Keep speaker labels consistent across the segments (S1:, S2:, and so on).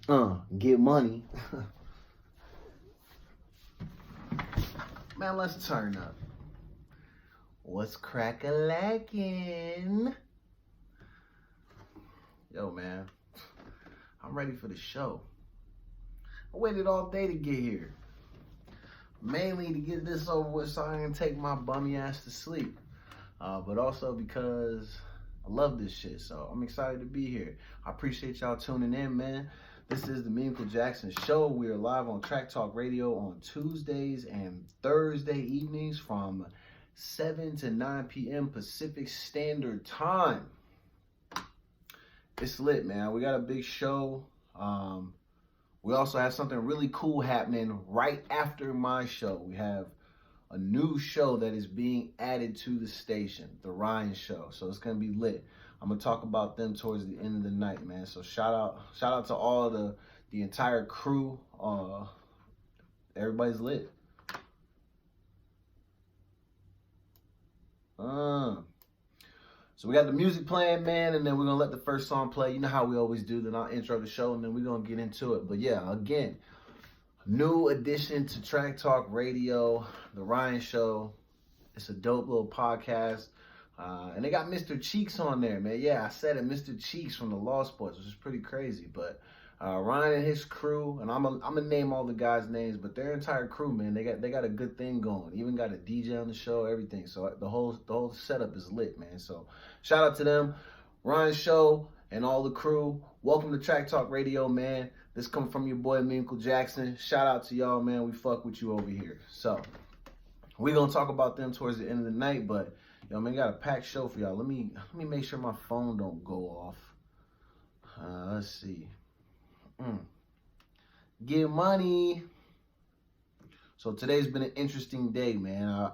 S1: Get money. Man, let's turn up. What's crack-a-lackin'? Yo, man, I'm ready for the show. I waited all day to get here. Mainly to get this over with so I can take my bummy ass to sleep. But also because I love this shit, so I'm excited to be here. I appreciate y'all tuning in, man. This is the Meaningful Jackson Show. We are live on Track Talk Radio on Tuesdays and Thursday evenings from 7 to 9 p.m. Pacific Standard Time. It's lit, man. We got a big show. We also have something really cool happening right after my show. We have a new show that is being added to the station, The Ryan Show. So it's going to be lit. I'm going to talk about them towards the end of the night, man. So shout out to all the entire crew. Everybody's lit. So we got the music playing, man, and then we're going to let the first song play. You know how we always do. Then I'll intro the show, and then we're going to get into it. But yeah, again, new addition to Track Talk Radio, The Ryan Show. It's a dope little podcast. And they got Mr. Cheeks on there, man. Yeah, I said it, Mr. Cheeks from the Lost Boys, which is pretty crazy. But Ryan and his crew, and I'm gonna name all the guys' names, but their entire crew, man, they got a good thing going. Even got a DJ on the show, everything. So the whole setup is lit, man. So shout out to them, Ryan Show, and all the crew. Welcome to Track Talk Radio, man. This coming from your boy Meaningful Jackson. Shout out to y'all, man. We fuck with you over here. So we're gonna talk about them towards the end of the night, but yo, man, got a packed show for y'all. Let me make sure my phone don't go off. Let's see. Get money. So today's been an interesting day, man.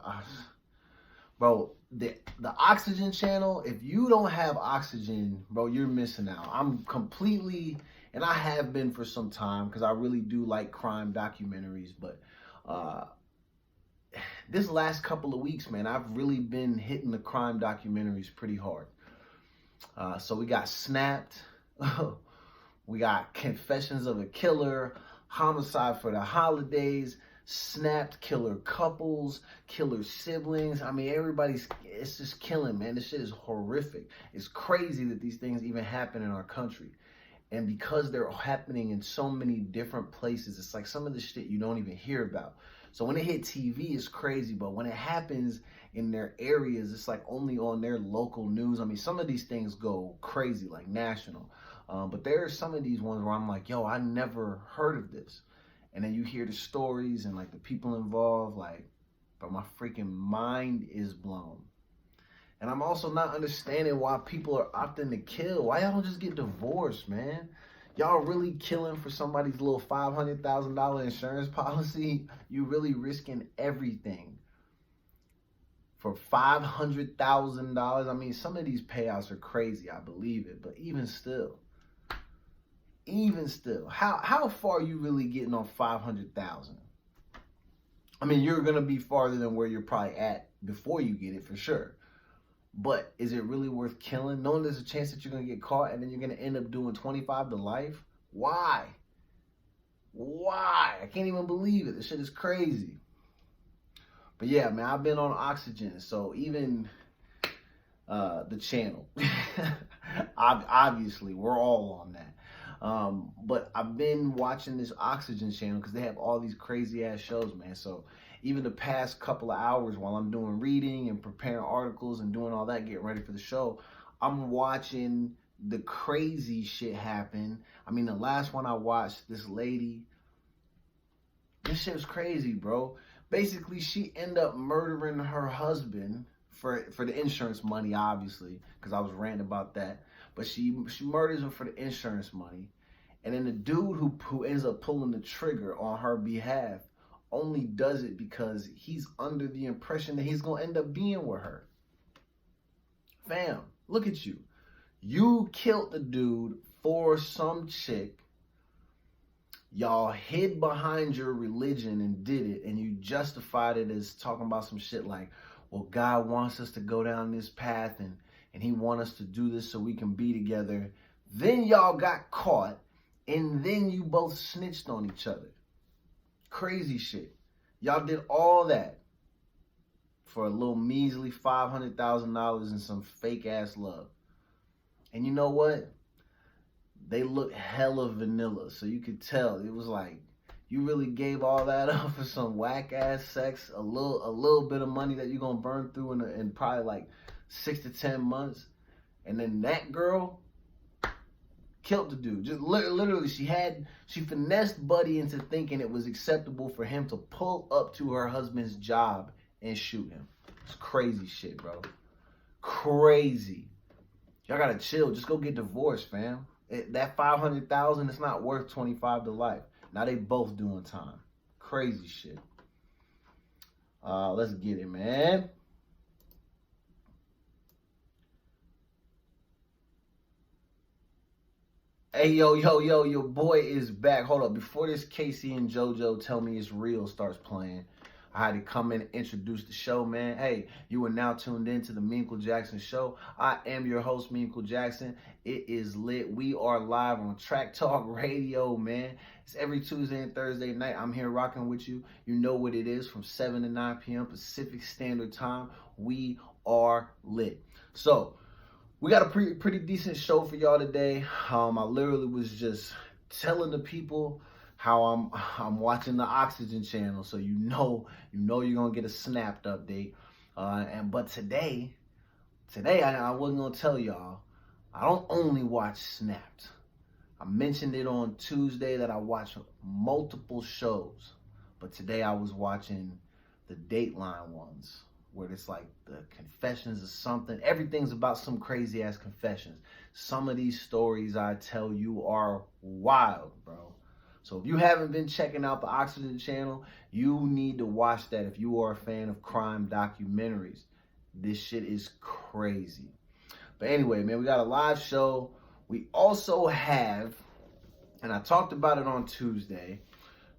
S1: Bro, the Oxygen channel, if you don't have Oxygen, bro, you're missing out. I'm completely, and I have been for some time, because I really do like crime documentaries, but this last couple of weeks, man, I've really been hitting the crime documentaries pretty hard. So we got Snapped. We got Confessions of a Killer, Homicide for the Holidays, Snapped, Killer Couples, Killer Siblings. I mean, it's just killing, man. This shit is horrific. It's crazy that these things even happen in our country. And because they're happening in so many different places, it's like some of the shit you don't even hear about. So when it hit TV, it's crazy. But when it happens in their areas, it's like only on their local news. I mean, some of these things go crazy, like national. But there are some of these ones where I'm like, yo, I never heard of this. And then you hear the stories and like the people involved, like, but my freaking mind is blown. And I'm also not understanding why people are opting to kill. Why y'all don't just get divorced, man? Y'all really killing for somebody's little $500,000 insurance policy? You really risking everything for $500,000? I mean, some of these payouts are crazy, I believe it, but even still, how far are you really getting on $500,000? I mean, you're gonna be farther than where you're probably at before you get it, for sure. But is it really worth killing, knowing there's a chance that you're gonna get caught and then you're gonna end up doing 25 to life? Why? I can't even believe it. This shit is crazy. But yeah, man, I've been on Oxygen, so even the channel, obviously, we're all on that. But I've been watching this Oxygen channel because they have all these crazy ass shows, man. So even the past couple of hours while I'm doing reading and preparing articles and doing all that, getting ready for the show, I'm watching the crazy shit happen. I mean, the last one I watched, this lady, this shit was crazy, bro. Basically, she ended up murdering her husband for the insurance money, obviously, because I was ranting about that. But she murders him for the insurance money. And then the dude who ends up pulling the trigger on her behalf only does it because he's under the impression that he's going to end up being with her. Fam, look at you. You killed the dude for some chick. Y'all hid behind your religion and did it, and you justified it as talking about some shit like, well, God wants us to go down this path and he wants us to do this so we can be together. Then y'all got caught And then you both snitched on each other. Crazy shit. Y'all did all that for a little measly $500,000 and some fake ass love. And you know what? They look hella vanilla. So you could tell it was like, you really gave all that up for some whack ass sex, a little bit of money that you're gonna burn through in probably like 6 to 10 months. And then that girl killed the dude. Just literally, she finessed Buddy into thinking it was acceptable for him to pull up to her husband's job and shoot him. It's crazy shit, bro. Crazy. Y'all gotta chill. Just go get divorced, fam. That $500,000, it's not worth 25 to life. Now they both doing time. Crazy shit. Let's get it, man. Hey, yo, your boy is back. Hold up. Before this Casey and JoJo Tell Me It's Real starts playing, I had to come in and introduce the show, man. Hey, you are now tuned in to the Meanquel Jackson Show. I am your host, Meanquel Jackson. It is lit. We are live on Track Talk Radio, man. It's every Tuesday and Thursday night. I'm here rocking with you. You know what it is, from 7 to 9 p.m. Pacific Standard Time. We are lit. So, we got a pretty decent show for y'all today. I literally was just telling the people how I'm watching the Oxygen channel, so you know you're gonna get a Snapped update. But today I wasn't gonna tell y'all, I don't only watch Snapped. I mentioned it on Tuesday that I watch multiple shows, but today I was watching the Dateline ones, where it's like the confessions of something. Everything's about some crazy ass confessions. Some of these stories I tell you are wild, bro. So if you haven't been checking out the Oxygen channel, you need to watch that if you are a fan of crime documentaries. This shit is crazy. But anyway, man, we got a live show. We also have, and I talked about it on Tuesday,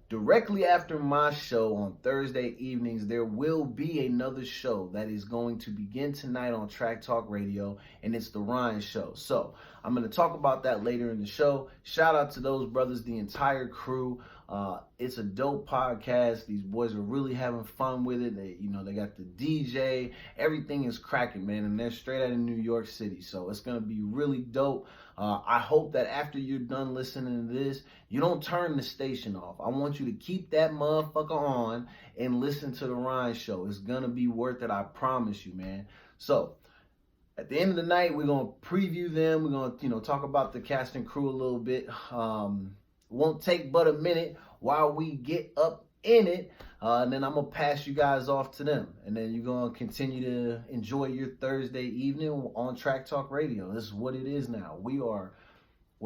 S1: directly after my show on Thursday evenings, there will be another show that is going to begin tonight on Track Talk Radio, and it's The Ryan Show. So I'm going to talk about that later in the show. Shout out to those brothers, the entire crew. It's a dope podcast. These boys are really having fun with it. They got the DJ. Everything is cracking, man, and they're straight out of New York City. So it's going to be really dope. I hope that after you're done listening to this, you don't turn the station off. I want you to keep that motherfucker on and listen to The Ryan Show. It's going to be worth it, I promise you, man. So at the end of the night, we're going to preview them. We're going to, talk about the cast and crew a little bit. Won't take but a minute while we get up in it. And then I'm going to pass you guys off to them. And then you're going to continue to enjoy your Thursday evening on Track Talk Radio. This is what it is now. We're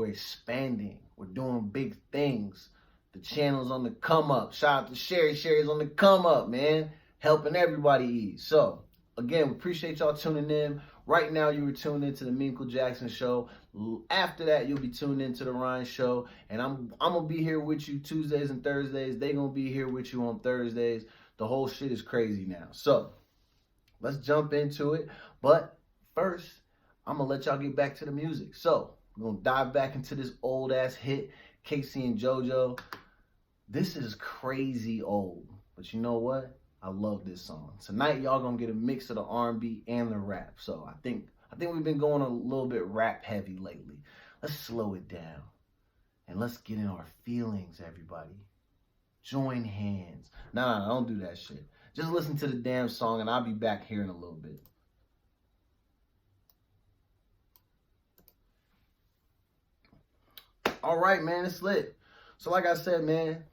S1: expanding. We're doing big things. The channel's on the come up. Shout out to Sherry. Sherry's on the come up, man. Helping everybody eat. So, again, we appreciate y'all tuning in. Right now, you were tuned into the Meanquel Jackson Show. After that, you'll be tuned into the Ryan Show. And I'm going to be here with you Tuesdays and Thursdays. They're going to be here with you on Thursdays. The whole shit is crazy now. So, let's jump into it. But first, I'm going to let y'all get back to the music. So, we're going to dive back into this old-ass hit, Casey and JoJo. This is crazy old. But you know what? I love this song. Tonight, y'all gonna get a mix of the R&B and the rap. So I think we've been going a little bit rap heavy lately. Let's slow it down and let's get in our feelings, everybody. Join hands. Nah, don't do that shit. Just listen to the damn song and I'll be back here in a little bit. All right, man, it's lit. So like I said, man,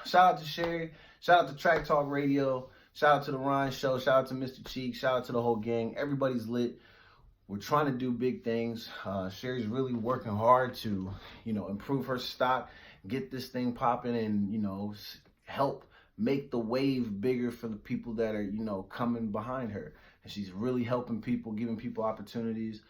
S1: shout out to Sherry. Shout out to Track Talk Radio. Shout out to The Ryan Show. Shout out to Mr. Cheek. Shout out to the whole gang. Everybody's lit. We're trying to do big things. Sherry's really working hard to, improve her stock, get this thing popping, and, help make the wave bigger for the people that are, coming behind her. And she's really helping people, giving people opportunities.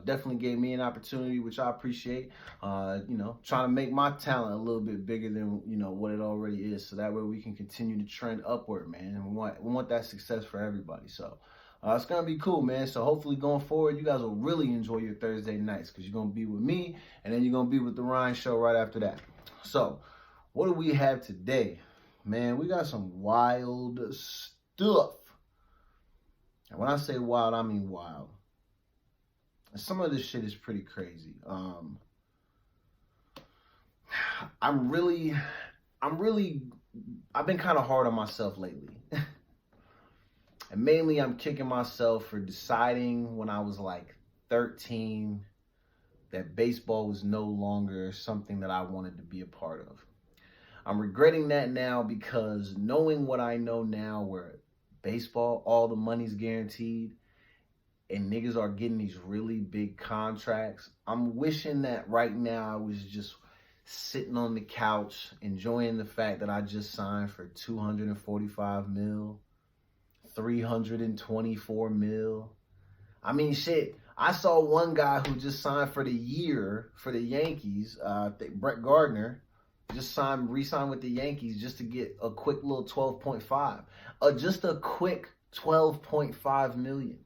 S1: Definitely gave me an opportunity, which I appreciate. Trying to make my talent a little bit bigger than, what it already is. So that way we can continue to trend upward, man. And we want that success for everybody. So It's going to be cool, man. So hopefully going forward, you guys will really enjoy your Thursday nights because you're going to be with me and then you're going to be with the Ryan Show right after that. So what do we have today? Man, we got some wild stuff. And when I say wild, I mean wild. And some of this shit is pretty crazy. I've been kind of hard on myself lately. And mainly I'm kicking myself for deciding when I was like 13 that baseball was no longer something that I wanted to be a part of. I'm regretting that now because knowing what I know now where baseball, all the money's guaranteed and niggas are getting these really big contracts, I'm wishing that right now I was just sitting on the couch enjoying the fact that I just signed for 245 mil. 324 mil. I mean, shit. I saw one guy who just signed for the year for the Yankees. Brett Gardner just re-signed with the Yankees just to get a quick little 12.5. Just a quick 12.5 million.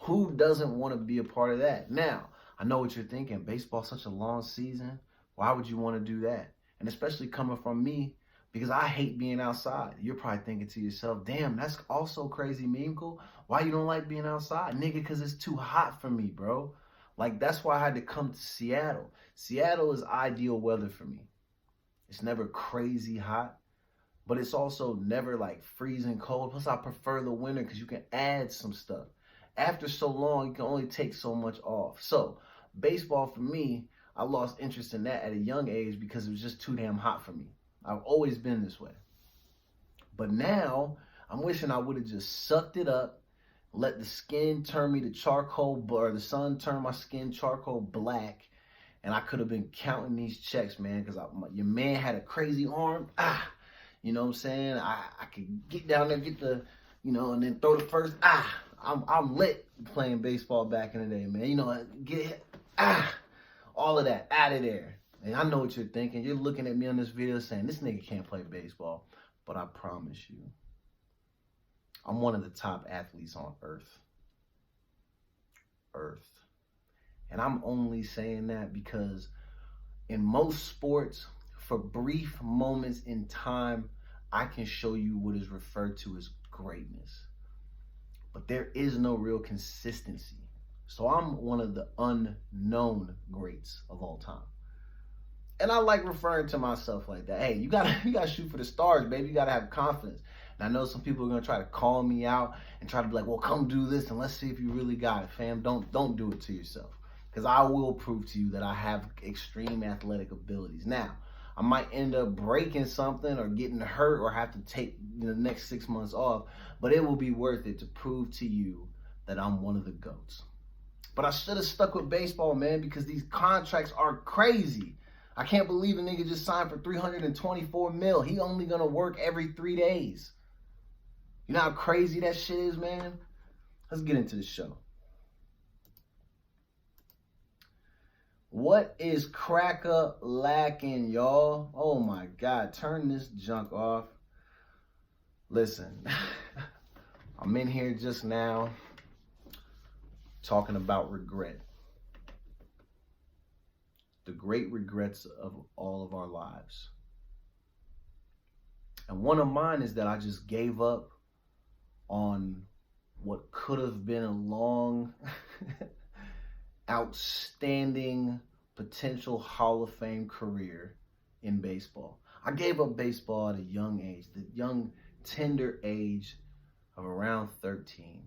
S1: Who doesn't want to be a part of that? Now, I know what you're thinking. Baseball's such a long season. Why would you want to do that? And especially coming from me, because I hate being outside. You're probably thinking to yourself, damn, that's also crazy, Meemko. Why you don't like being outside? Nigga, because it's too hot for me, bro. Like, that's why I had to come to Seattle. Seattle is ideal weather for me. It's never crazy hot, but it's also never like freezing cold. Plus, I prefer the winter because you can add some stuff. After so long, you can only take so much off. So, baseball for me, I lost interest in that at a young age because it was just too damn hot for me. I've always been this way. But now, I'm wishing I would have just sucked it up, let the skin turn me to charcoal, or the sun turn my skin charcoal black, and I could have been counting these checks, man, because your man had a crazy arm. You know what I'm saying? I could get down there, get the, and then throw the first. I'm lit playing baseball back in the day, man. All of that out of there. And I know what you're thinking. You're looking at me on this video saying, this nigga can't play baseball. But I promise you, I'm one of the top athletes on earth. And I'm only saying that because in most sports, for brief moments in time, I can show you what is referred to as greatness. But there is no real consistency. So I'm one of the unknown greats of all time. And I like referring to myself like that. Hey, you gotta shoot for the stars, baby. You gotta have confidence. And I know some people are gonna try to call me out and try to be like, well, come do this and let's see if you really got it, fam. Don't do it to yourself. Because I will prove to you that I have extreme athletic abilities. Now, I might end up breaking something or getting hurt or have to take the next 6 months off, but it will be worth it to prove to you that I'm one of the GOATs. But I should have stuck with baseball, man, because these contracts are crazy. I can't believe a nigga just signed for 324 mil. He only gonna work every 3 days. You know how crazy that shit is, man? Let's get into the show. What is cracker lacking, y'all? Oh my God, turn this junk off. Listen, I'm in here just now talking about regret. The great regrets of all of our lives. And one of mine is that I just gave up on what could have been a long, outstanding, potential Hall of Fame career in baseball. I gave up baseball at a young age, the young, tender age of around 13.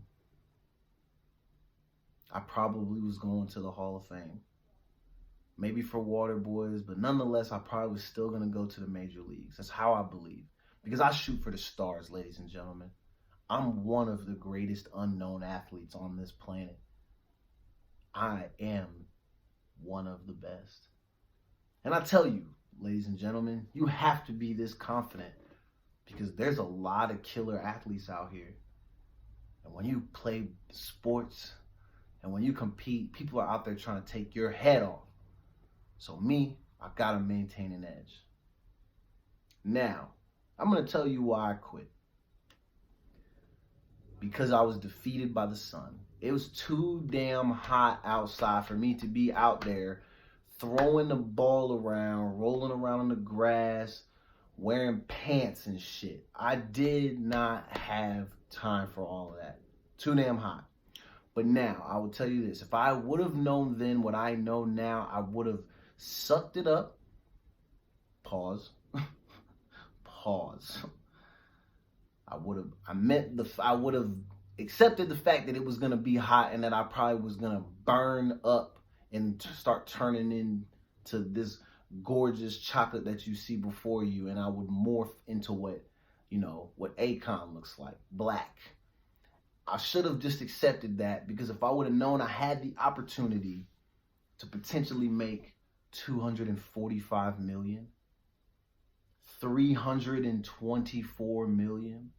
S1: I probably was going to the Hall of Fame. Maybe for Water Boys, but nonetheless, I probably was still going to go to the major leagues. That's how I believe. Because I shoot for the stars, ladies and gentlemen. I'm one of the greatest unknown athletes on this planet. I am one of the best. And I tell you, ladies and gentlemen, you have to be this confident because there's a lot of killer athletes out here. And when you play sports and when you compete, people are out there trying to take your head off. So me, I gotta maintain an edge. Now, I'm gonna tell you why I quit. because I was defeated by the sun. It was too damn hot outside for me to be out there throwing the ball around, rolling around in the grass, wearing pants and shit. I did not have time for all of that. Too damn hot. But now, I will tell you this. If I would have known then what I know now, I would have sucked it up. Pause. Pause. I would have accepted the fact that it was going to be hot and that I probably was going to burn up and start turning into this gorgeous chocolate that you see before you, and I would morph into what Akon looks like, black. I should have just accepted that, because if I would have known I had the opportunity to potentially make 245 million, 324 million,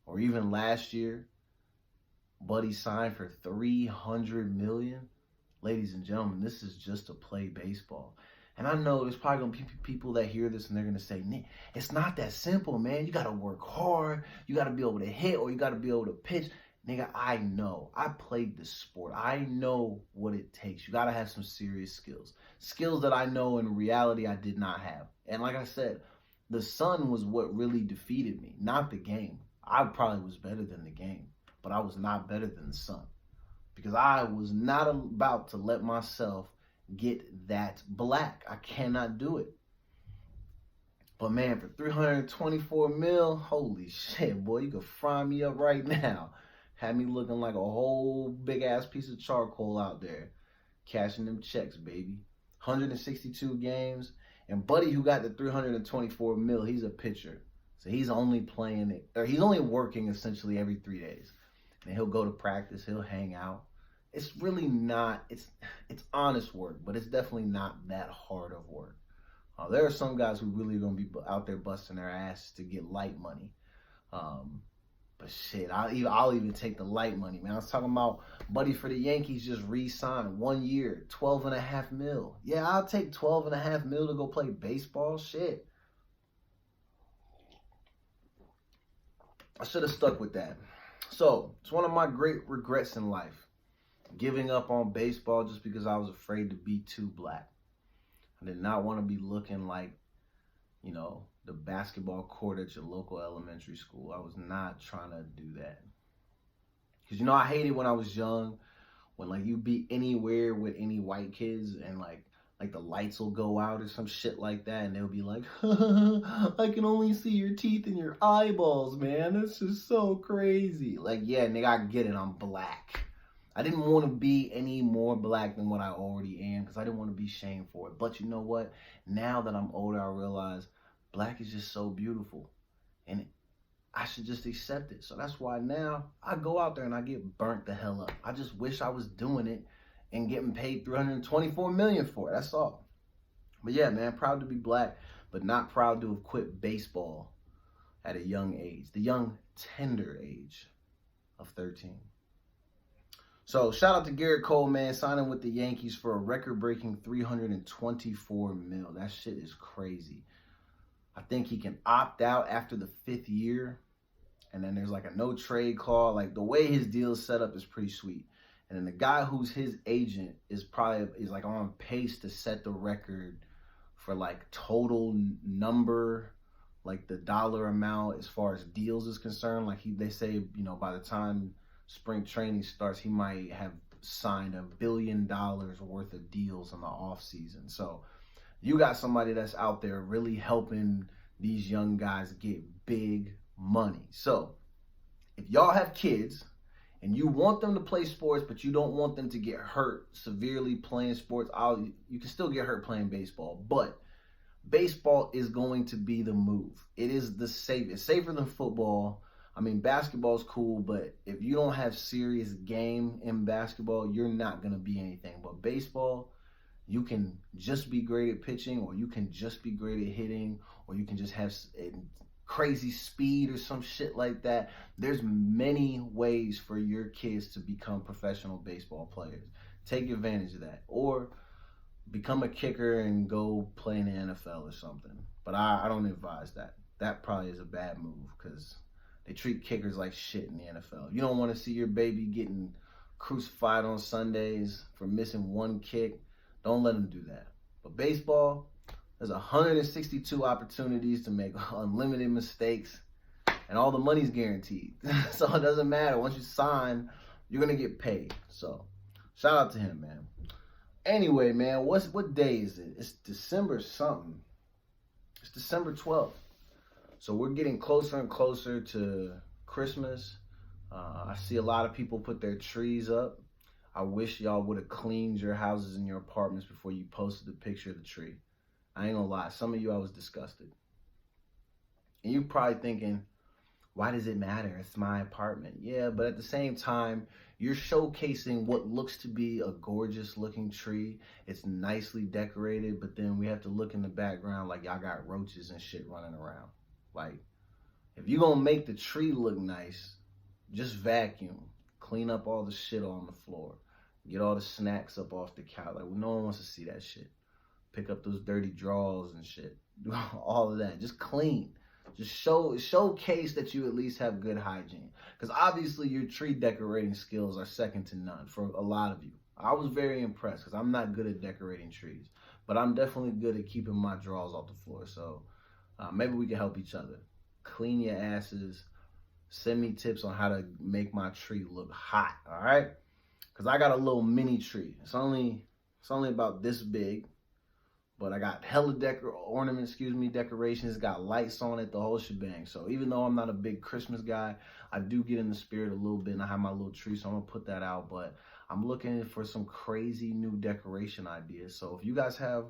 S1: or even last year, Buddy signed for 300 million. Ladies and gentlemen, this is just to play baseball. And I know there's probably going to be people that hear this and they're going to say, Nick, it's not that simple, man. You got to work hard. You got to be able to hit, or you got to be able to pitch. Nigga, I know. I played this sport. I know what it takes. You got to have some serious skills. Skills that I know in reality I did not have. And like I said, the sun was what really defeated me, not the game. I probably was better than the game, but I was not better than the sun, because I was not about to let myself get that black. I cannot do it. But man, for 324 mil, holy shit, boy, you could fry me up right now. Had me looking like a whole big ass piece of charcoal out there, cashing them checks, baby. 162 games. And Buddy, who got the 324 mil, he's a pitcher. So he's only playing it, or he's only working essentially every 3 days. And he'll go to practice, he'll hang out. It's really not, it's honest work, but it's definitely not that hard of work. There are some guys who really are going to be out there busting their asses to get light money. But shit, I'll even take the light money, man. I was talking about Buddy for the Yankees just re-signed 1 year, 12.5 mil. Yeah, I'll take 12.5 mil to go play baseball. Shit. I should have stuck with that. So, it's one of my great regrets in life. Giving up on baseball just because I was afraid to be too black. I did not want to be looking like, the basketball court at your local elementary school. I was not trying to do that. Because, I hated when I was young, when, you be anywhere with any white kids and, like the lights will go out or some shit like that, and they'll be like, I can only see your teeth and your eyeballs, man. This is so crazy. Like, yeah, nigga, I get it. I'm black. I didn't want to be any more black than what I already am, because I didn't want to be shamed for it. But you know what? Now that I'm older, I realize black is just so beautiful, and I should just accept it. So that's why now I go out there and I get burnt the hell up. I just wish I was doing it and getting paid $324 million for it. That's all. But yeah, man, proud to be black, but not proud to have quit baseball at a young age, the young, tender age of 13. So shout out to Garrett Cole, man, signing with the Yankees for a record-breaking $324 million. That shit is crazy. I think he can opt out after the 5th year, and then there's like a no trade clause. Like, the way his deal is set up is pretty sweet. And then the guy who's his agent is like on pace to set the record for like total number, like the dollar amount as far as deals is concerned. Like they say, by the time spring training starts, he might have signed $1 billion worth of deals in the off season. So you got somebody that's out there really helping these young guys get big money. So if y'all have kids and you want them to play sports, but you don't want them to get hurt severely playing sports, you can still get hurt playing baseball, but baseball is going to be the move. It is the safest. It's safer than football. I mean, basketball's cool, but if you don't have serious game in basketball, you're not going to be anything. But baseball, you can just be great at pitching, or you can just be great at hitting, or you can just have crazy speed or some shit like that. There's many ways for your kids to become professional baseball players. Take advantage of that. Or become a kicker and go play in the NFL or something. But I don't advise that. That probably is a bad move, because They treat kickers like shit in the NFL. You don't want to see your baby getting crucified on Sundays for missing one kick. Don't let them do that. But baseball, there's 162 opportunities to make unlimited mistakes, and all the money's guaranteed. So it doesn't matter. Once you sign, you're going to get paid. So shout out to him, man. Anyway, man, what day is it? It's December something. It's December 12th. So we're getting closer and closer to Christmas. I see a lot of people put their trees up. I wish y'all would have cleaned your houses and your apartments before you posted the picture of the tree. I ain't gonna lie. Some of you, I was disgusted. And you're probably thinking, why does it matter? It's my apartment. Yeah, but at the same time, you're showcasing what looks to be a gorgeous looking tree. It's nicely decorated, but then we have to look in the background like y'all got roaches and shit running around. Like, if you're gonna make the tree look nice, just vacuum. Clean up all the shit on the floor. Get all the snacks up off the couch. Like, no one wants to see that shit. Pick up those dirty drawers and shit. Do all of that. Just clean. Just showcase that you at least have good hygiene. Because obviously your tree decorating skills are second to none for a lot of you. I was very impressed because I'm not good at decorating trees. But I'm definitely good at keeping my drawers off the floor. So maybe we can help each other. Clean your asses. Send me tips on how to make my tree look hot, all right? Because I got a little mini tree. It's only about this big. But I got hella decorations, got lights on it, the whole shebang. So even though I'm not a big Christmas guy, I do get in the spirit a little bit, and I have my little tree, so I'm gonna put that out. But I'm looking for some crazy new decoration ideas. So if you guys have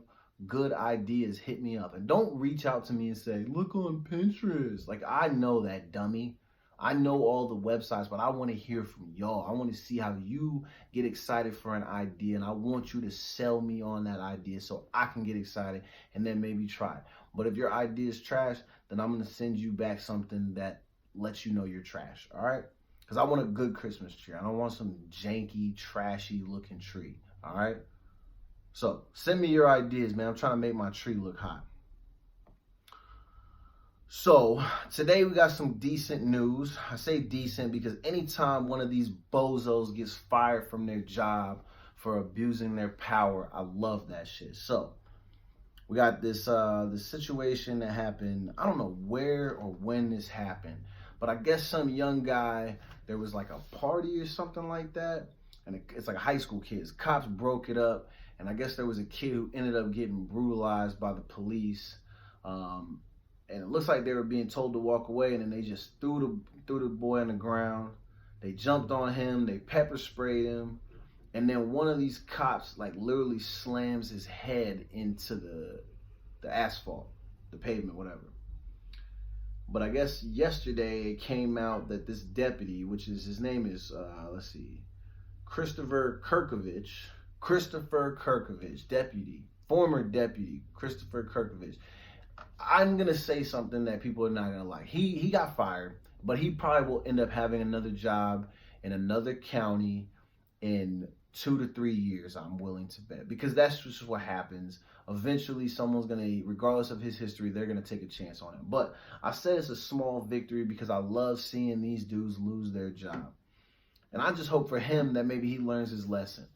S1: good ideas, hit me up. And don't reach out to me and say, look on Pinterest. Like, I know that, dummy. I know all the websites, but I want to hear from y'all. I want to see how you get excited for an idea, and I want you to sell me on that idea so I can get excited and then maybe try. But if your idea is trash, then I'm going to send you back something that lets you know you're trash, all right? Because I want a good Christmas tree. I don't want some janky, trashy looking tree, all right? So send me your ideas, man. I'm trying to make my tree look hot. So today we got some decent news. I say decent because anytime one of these bozos gets fired from their job for abusing their power, I love that shit. So we got this situation that happened. I don't know where or when this happened, but I guess some young guy, there was like a party or something like that, and it's like a high school kids. Cops broke it up, and I guess there was a kid who ended up getting brutalized by the police. And it looks like they were being told to walk away, and then they just threw the boy on the ground. They jumped on him, they pepper sprayed him, and then one of these cops like literally slams his head into the asphalt, the pavement, whatever. But I guess yesterday it came out that this deputy, which is, his name is, Christopher Kirkovich, deputy, former deputy, Christopher Kirkovich. I'm going to say something that people are not going to like. He got fired, but he probably will end up having another job in another county in 2 to 3 years, I'm willing to bet. Because that's just what happens. Eventually, someone's going to, regardless of his history, they're going to take a chance on him. But I said it's a small victory because I love seeing these dudes lose their job. And I just hope for him that maybe he learns his lesson.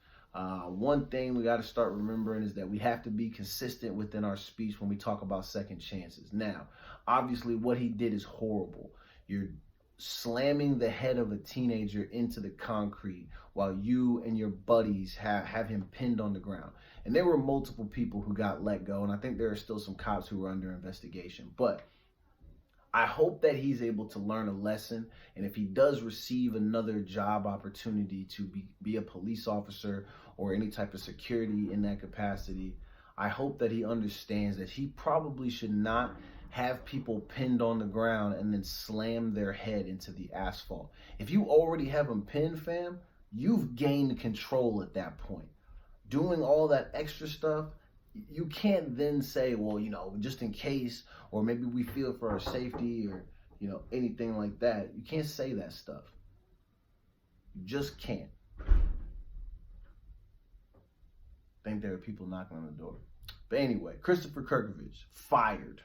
S1: One thing we got to start remembering is that we have to be consistent within our speech when we talk about second chances. Now, obviously, what he did is horrible. You're slamming the head of a teenager into the concrete while you and your buddies have him pinned on the ground. And there were multiple people who got let go, and I think there are still some cops who are under investigation. But I hope that he's able to learn a lesson, and if he does receive another job opportunity to be a police officer or any type of security in that capacity, I hope that he understands that he probably should not have people pinned on the ground and then slam their head into the asphalt. If you already have them pinned, fam, you've gained control at that point. Doing all that extra stuff, you can't then say, well, you know, just in case, or maybe we feel for our safety, or, you know, anything like that. You can't say that stuff. You just can't. I think there are people knocking on the door. But anyway, Christopher Kirkovich, fired.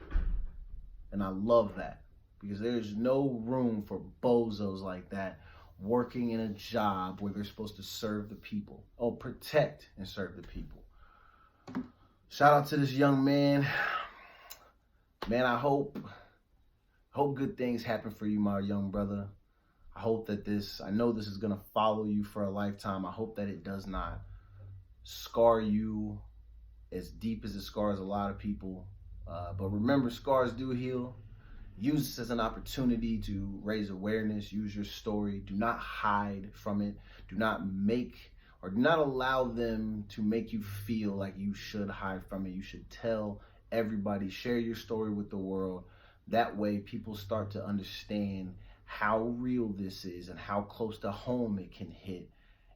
S1: And I love that. because there's no room for bozos like that working in a job where they're supposed to serve the people. Oh, protect and serve the people. Shout out to this young man. Man, I hope good things happen for you, my young brother. I hope that I know this is going to follow you for a lifetime. I hope that it does not scar you as deep as it scars a lot of people. But remember, scars do heal. Use this as an opportunity to raise awareness. Use your story. Do not hide from it. Do not allow them to make you feel like you should hide from it. You should tell everybody, share your story with the world. That way people start to understand how real this is and how close to home it can hit.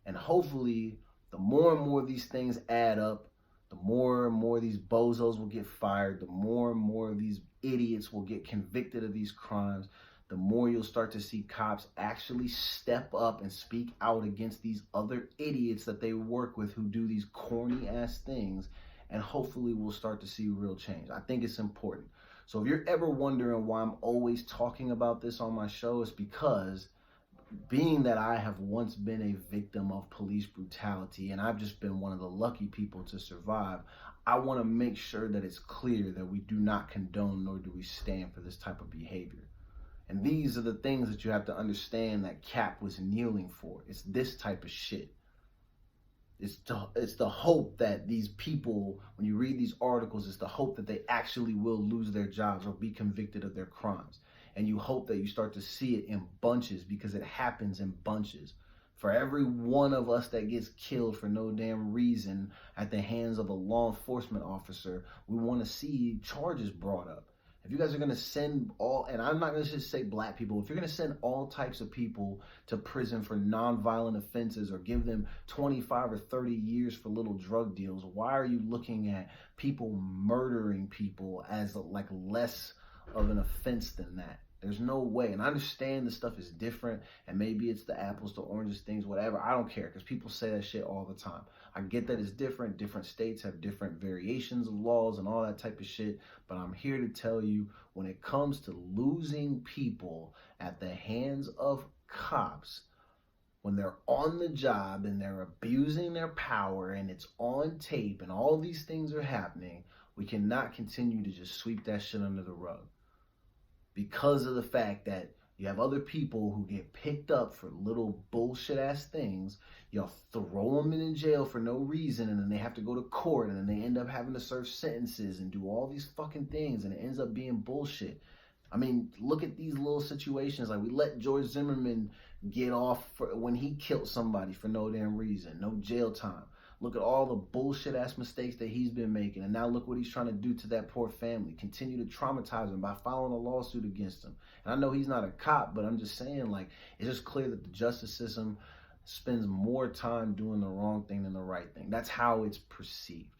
S1: And hopefully, the more and more these things add up, the more and more these bozos will get fired, the more and more of these idiots will get convicted of these crimes, the more you'll start to see cops actually step up and speak out against these other idiots that they work with who do these corny ass things. And hopefully we'll start to see real change. I think it's important. So if you're ever wondering why I'm always talking about this on my show, it's because being that I have once been a victim of police brutality and I've just been one of the lucky people to survive, I want to make sure that it's clear that we do not condone nor do we stand for this type of behavior. And these are the things that you have to understand that Cap was kneeling for. It's this type of shit. It's the hope that these people, when you read these articles, it's the hope that they actually will lose their jobs or be convicted of their crimes. And you hope that you start to see it in bunches, because it happens in bunches. For every one of us that gets killed for no damn reason at the hands of a law enforcement officer, we want to see charges brought up. If you guys are going to send and I'm not going to just say black people, if you're going to send all types of people to prison for nonviolent offenses or give them 25 or 30 years for little drug deals, why are you looking at people murdering people as like less of an offense than that? There's no way. And I understand this stuff is different, and maybe it's the apples to oranges things, whatever. I don't care, because people say that shit all the time. I get that it's different. Different states have different variations of laws and all that type of shit. But I'm here to tell you, when it comes to losing people at the hands of cops, when they're on the job and they're abusing their power and it's on tape and all these things are happening, we cannot continue to just sweep that shit under the rug. Because of the fact that you have other people who get picked up for little bullshit ass things, y'all throw them in jail for no reason, and then they have to go to court, and then they end up having to serve sentences and do all these fucking things, and it ends up being bullshit. I mean, look at these little situations. Like, we let George Zimmerman get off when he killed somebody for no damn reason, no jail time. Look at all the bullshit ass mistakes that he's been making. And now look what he's trying to do to that poor family. Continue to traumatize him by filing a lawsuit against him. And I know he's not a cop, but I'm just saying, like, it's just clear that the justice system spends more time doing the wrong thing than the right thing. That's how it's perceived.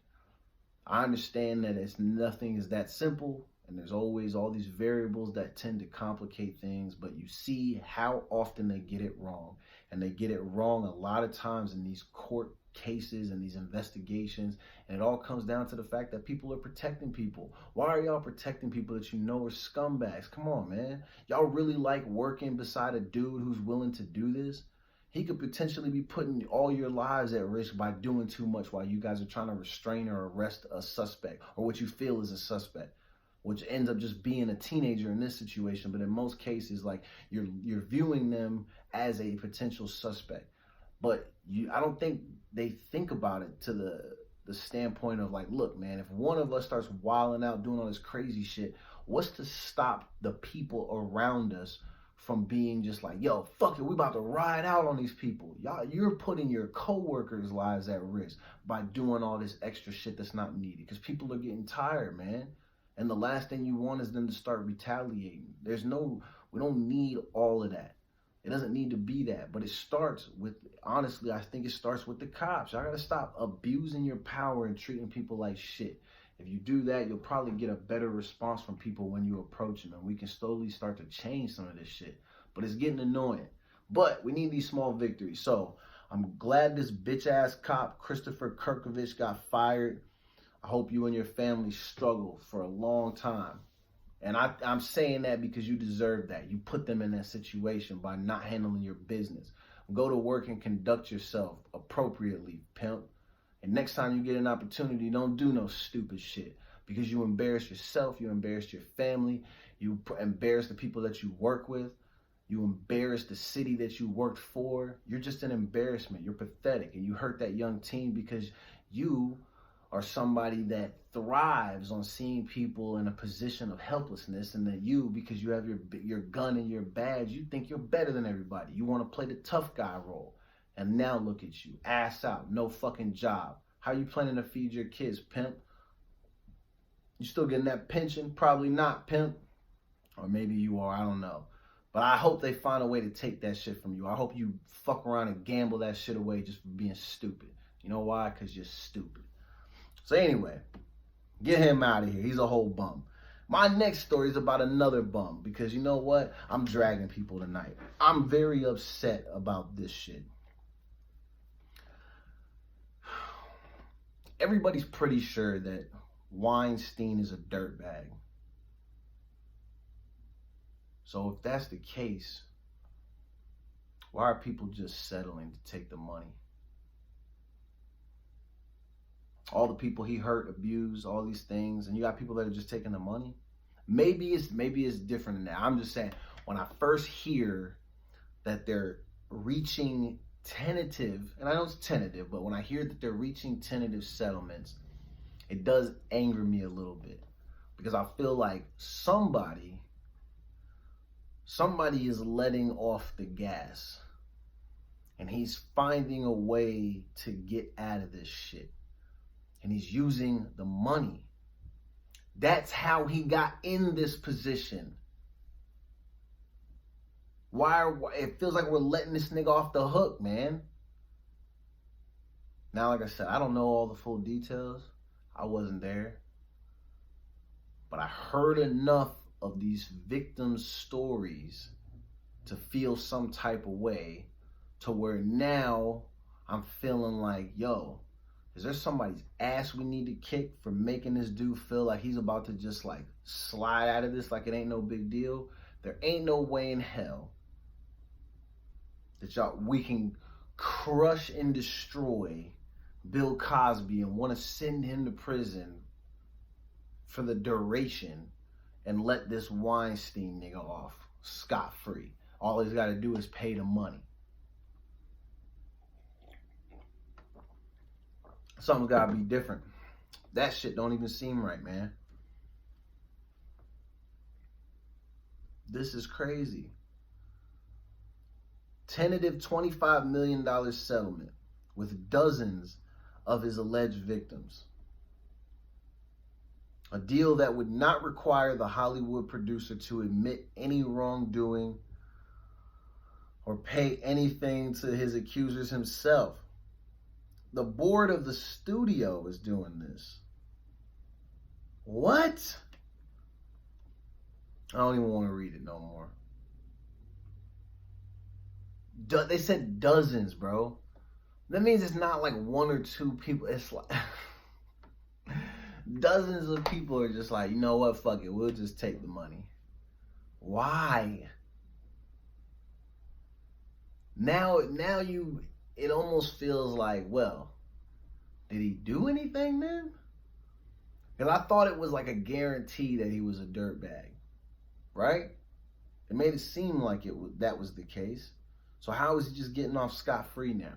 S1: I understand that nothing is that simple, and there's always all these variables that tend to complicate things, but you see how often they get it wrong. And they get it wrong a lot of times in these court cases and these investigations, and it all comes down to the fact that people are protecting people. Why are y'all protecting people that you know are scumbags? Come on, man. Y'all really like working beside a dude who's willing to do this? He could potentially be putting all your lives at risk by doing too much while you guys are trying to restrain or arrest a suspect, or what you feel is a suspect, which ends up just being a teenager in this situation. But in most cases, like, you're viewing them as a potential suspect. But I don't think they think about it to the standpoint of, like, look, man, if one of us starts wilding out, doing all this crazy shit, what's to stop the people around us from being just like, yo, fuck it, we about to ride out on these people. You're putting your coworkers' lives at risk by doing all this extra shit that's not needed, because people are getting tired, man. And the last thing you want is them to start retaliating. We don't need all of that. It doesn't need to be that, but it starts with, honestly, I think it starts with the cops. Y'all gotta stop abusing your power and treating people like shit. If you do that, you'll probably get a better response from people when you approach them, and we can slowly start to change some of this shit. But it's getting annoying. But we need these small victories. So I'm glad this bitch ass cop, Christopher Kirkovich, got fired. I hope you and your family struggle for a long time. And I'm saying that because you deserve that. You put them in that situation by not handling your business. Go to work and conduct yourself appropriately, pimp. And next time you get an opportunity, don't do no stupid shit. Because you embarrass yourself, you embarrass your family, you embarrass the people that you work with, you embarrass the city that you worked for. You're just an embarrassment. You're pathetic. And you hurt that young teen because you are somebody that thrives on seeing people in a position of helplessness, and that you, because you have your gun and your badge, you think you're better than everybody. You want to play the tough guy role. And now look at you, ass out, no fucking job. How you planning to feed your kids, pimp? You still getting that pension? Probably not, pimp. Or maybe you are, I don't know. But I hope they find a way to take that shit from you. I hope you fuck around and gamble that shit away just for being stupid. You know why? Because you're stupid. So anyway, get him out of here. He's a whole bum. My next story is about another bum, because you know what? I'm dragging people tonight. I'm very upset about this shit. Everybody's pretty sure that Weinstein is a dirtbag. So if that's the case, why are people just settling to take the money? All the people he hurt, abused, all these things, and you got people that are just taking the money. Maybe it's different than that. I'm just saying, when I first hear that they're reaching tentative, and I know it's tentative, but when I hear that they're reaching tentative settlements, it does anger me a little bit, because I feel like somebody is letting off the gas, and he's finding a way to get out of this shit. And he's using the money. That's how he got in this position. It feels like we're letting this nigga off the hook, man. Now, like I said, I don't know all the full details. I wasn't there. But I heard enough of these victims' stories to feel some type of way, to where now I'm feeling like, yo, is there somebody's ass we need to kick for making this dude feel like he's about to just like slide out of this like it ain't no big deal? There ain't no way in hell that we can crush and destroy Bill Cosby and want to send him to prison for the duration and let this Weinstein nigga off scot-free. All he's got to do is pay the money. Something's got to be different. That shit don't even seem right, man. This is crazy. Tentative $25 million settlement with dozens of his alleged victims. A deal that would not require the Hollywood producer to admit any wrongdoing or pay anything to his accusers himself. The board of the studio is doing this. What? I don't even want to read it no more. They said dozens, bro. That means it's not like one or two people. It's like dozens of people are just like, you know what, fuck it, we'll just take the money. Why? Now it almost feels like, well, did he do anything then? Because I thought it was like a guarantee that he was a dirtbag, right? It made it seem like that was the case. So how is he just getting off scot-free now?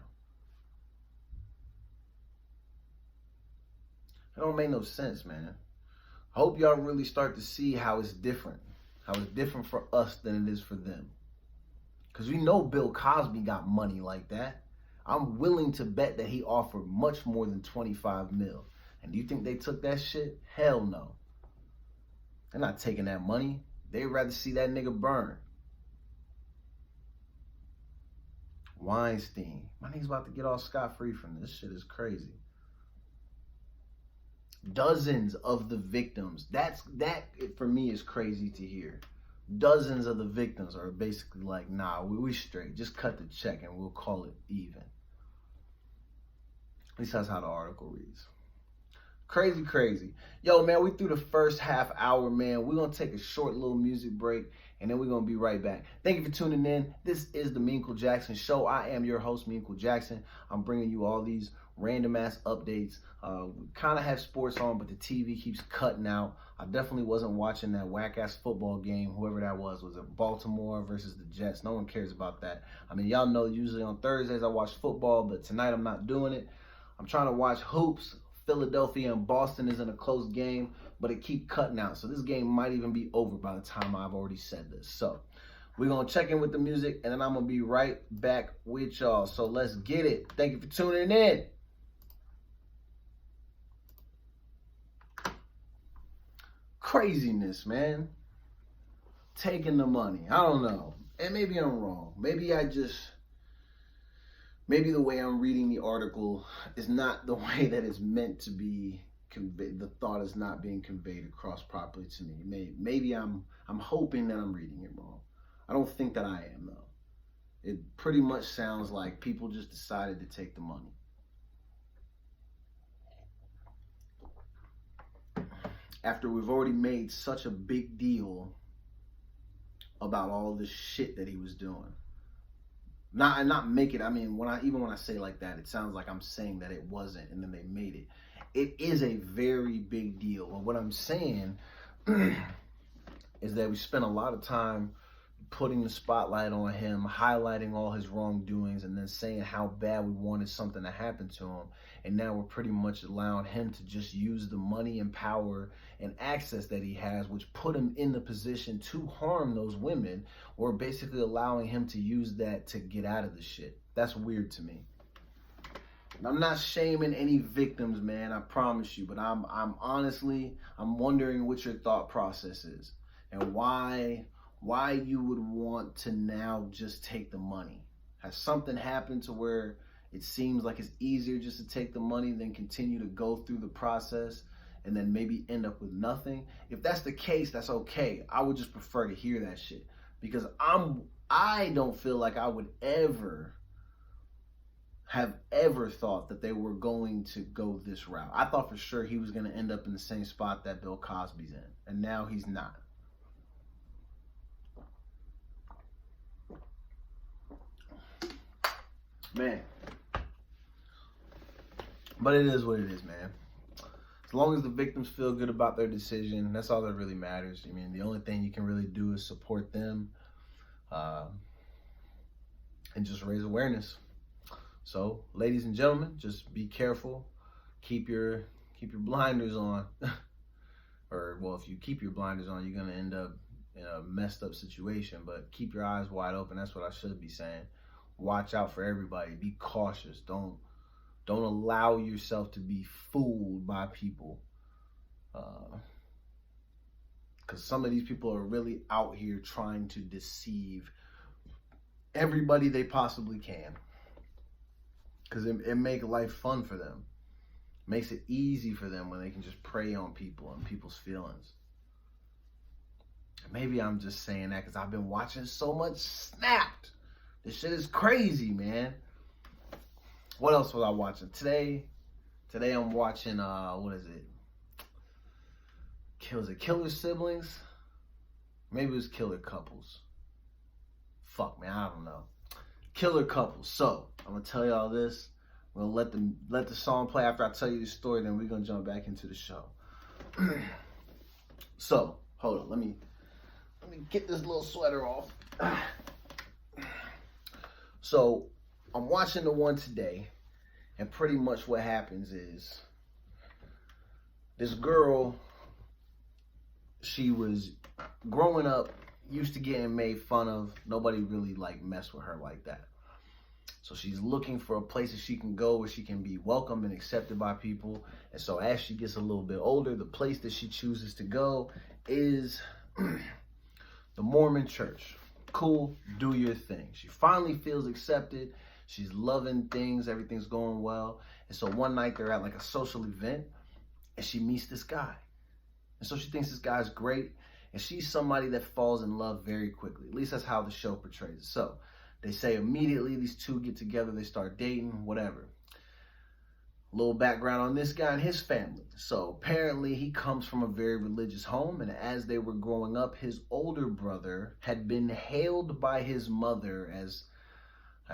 S1: It don't make no sense, man. I hope y'all really start to see how it's different. How it's different for us than it is for them. Because we know Bill Cosby got money like that. I'm willing to bet that he offered much more than 25 mil. And do you think they took that shit? Hell no. They're not taking that money. They'd rather see that nigga burn. Weinstein. My nigga's about to get all scot-free from this. Shit is crazy. Dozens of the victims. That for me is crazy to hear. Dozens of the victims are basically like, nah, we straight. Just cut the check and we'll call it even. At least that's how the article reads. Crazy, crazy. Yo, man, we through the first half hour, man. We're going to take a short little music break, and then we're going to be right back. Thank you for tuning in. This is the Meanquil Jackson Show. I am your host, Meanquil Jackson. I'm bringing you all these random-ass updates. We kind of have sports on, but the TV keeps cutting out. I definitely wasn't watching that whack-ass football game, whoever that was. Was it Baltimore versus the Jets? No one cares about that. I mean, y'all know usually on Thursdays I watch football, but tonight I'm not doing it. I'm trying to watch hoops. Philadelphia and Boston is in a close game, but it keep cutting out. So this game might even be over by the time I've already said this. So we're going to check in with the music, and then I'm going to be right back with y'all. So let's get it. Thank you for tuning in. Craziness, man. Taking the money. I don't know. And maybe I'm wrong. Maybe the way I'm reading the article is not the way that it's meant to be conveyed. The thought is not being conveyed across properly to me. Maybe I'm hoping that I'm reading it wrong. I don't think that I am, though. It pretty much sounds like people just decided to take the money. After we've already made such a big deal about all this shit that he was doing. Not make it. I mean, when I say like that, it sounds like I'm saying that it wasn't, and then they made it. It is a very big deal. And what I'm saying is that we spent a lot of time putting the spotlight on him, highlighting all his wrongdoings, and then saying how bad we wanted something to happen to him. And now we're pretty much allowing him to just use the money and power and access that he has, which put him in the position to harm those women. We're basically allowing him to use that to get out of the shit. That's weird to me. And I'm not shaming any victims, man, I promise you, but I'm wondering what your thought process is and why you would want to now just take the money. Has something happened to where it seems like it's easier just to take the money than continue to go through the process and then maybe end up with nothing? If that's the case, that's okay. I would just prefer to hear that shit, because I don't feel like I would have ever thought that they were going to go this route. I thought for sure he was going to end up in the same spot that Bill Cosby's in, and now he's not. Man. But it is what it is, man. As long as the victims feel good about their decision, that's all that really matters. I mean, the only thing you can really do is support them and just raise awareness. So, ladies and gentlemen, just be careful. Keep your blinders on. Or, well, if you keep your blinders on, you're going to end up in a messed up situation. But keep your eyes wide open. That's what I should be saying. Watch out for everybody. Be cautious. Don't allow yourself to be fooled by people. Because some of these people are really out here trying to deceive everybody they possibly can. Because it makes life fun for them. Makes it easy for them when they can just prey on people and people's feelings. Maybe I'm just saying that because I've been watching so much Snapped. This shit is crazy, man. What else was I watching? Today I'm watching, what is it? Was it Killer Siblings? Maybe it was Killer Couples. Fuck, man, I don't know. Killer Couples. So, I'm going to tell y'all this. I'm going to let the song play after I tell you the story, then we're going to jump back into the show. So, hold on. Let me get this little sweater off. So, I'm watching the one today, and pretty much what happens is this girl, she was growing up, used to getting made fun of. Nobody really messed with her like that. So she's looking for a place that she can go where she can be welcomed and accepted by people. And so as she gets a little bit older, the place that she chooses to go is the Mormon church. Cool, do your thing. She finally feels accepted. She's loving things. Everything's going well. And so one night they're at a social event and she meets this guy. And so she thinks this guy's great. And she's somebody that falls in love very quickly. At least that's how the show portrays it. So they say immediately these two get together. They start dating, whatever. A little background on this guy and his family. So apparently he comes from a very religious home, and as they were growing up, his older brother had been hailed by his mother as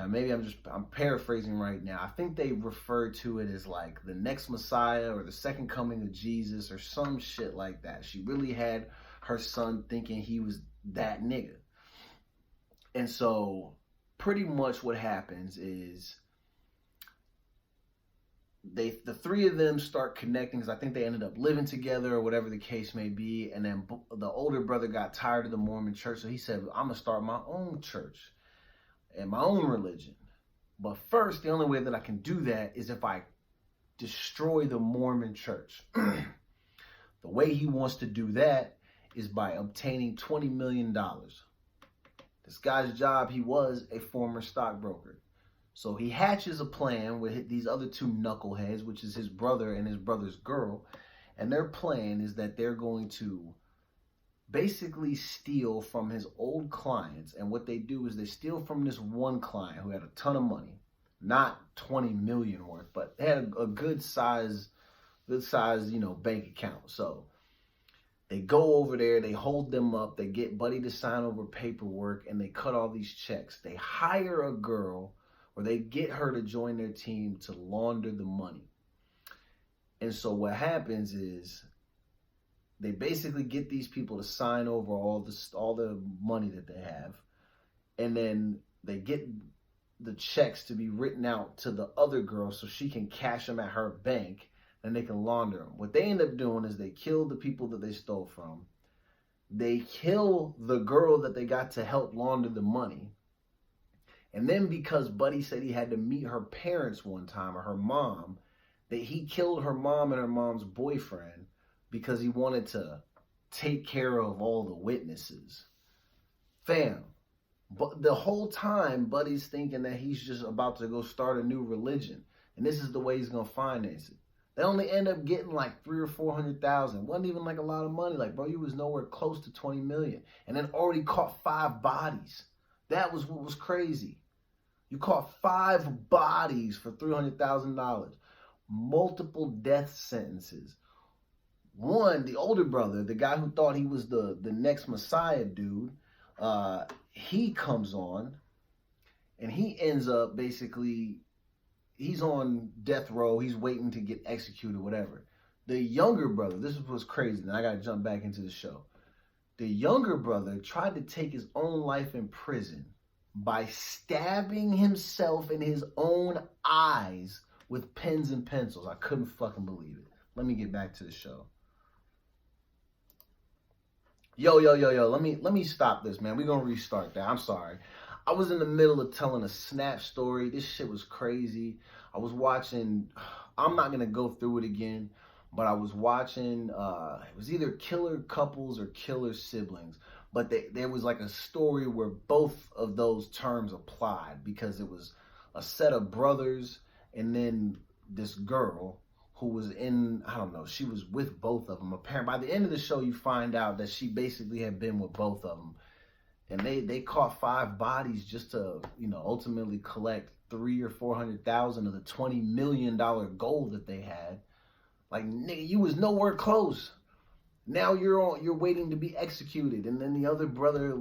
S1: maybe I'm paraphrasing right now. I think they refer to it as like the next Messiah or the second coming of Jesus or some shit like that. She really had her son thinking he was that nigga. And so pretty much what happens is the three of them start connecting because I think they ended up living together or whatever the case may be. And then the older brother got tired of the Mormon church, so he said, I'm gonna start my own church and my own religion. But first, the only way that I can do that is if I destroy the Mormon church. The way he wants to do that is by obtaining $20 million. This guy's job, he was a former stockbroker. So he hatches a plan with these other two knuckleheads, which is his brother and his brother's girl. And their plan is that they're going to basically steal from his old clients. And what they do is they steal from this one client who had a ton of money, not 20 million worth, but they had a good size, bank account. So they go over there, they hold them up, they get Buddy to sign over paperwork, and they cut all these checks. They hire a girl, or they get her to join their team to launder the money. And so what happens is they basically get these people to sign over all the money that they have, and then they get the checks to be written out to the other girl so she can cash them at her bank, and they can launder them. What they end up doing is they kill the people that they stole from. They kill the girl that they got to help launder the money. And then because Buddy said he had to meet her parents one time, or her mom, that he killed her mom and her mom's boyfriend because he wanted to take care of all the witnesses. Fam, but the whole time Buddy's thinking that he's just about to go start a new religion, and this is the way he's gonna finance it. They only end up getting like 300,000 or 400,000. Wasn't even like a lot of money. Like, bro, you was nowhere close to 20 million, and then already caught 5 bodies. That was what was crazy. You caught 5 bodies for $300,000. Multiple death sentences. One, the older brother, the guy who thought he was the next Messiah dude, he comes on, and he ends up basically, he's on death row. He's waiting to get executed, whatever. The younger brother, this was crazy. Now I got to jump back into the show. The younger brother tried to take his own life in prison by stabbing himself in his own eyes with pens and pencils. I couldn't fucking believe it. Let me get back to the show. Yo, let me stop this, man. We're gonna restart that. I'm sorry. I was in the middle of telling a Snap story. This shit was crazy. I was watching, I'm not gonna go through it again, but I was watching, it was either Killer Couples or Killer Siblings. But there was like a story where both of those terms applied, because it was a set of brothers and then this girl who was in, I don't know, she was with both of them. Apparently, by the end of the show, you find out that she basically had been with both of them. And they caught 5 bodies just to, ultimately collect 300,000 or 400,000 of the $20 million goal that they had. Like, nigga, you was nowhere close. Now you're waiting to be executed. And then the other brother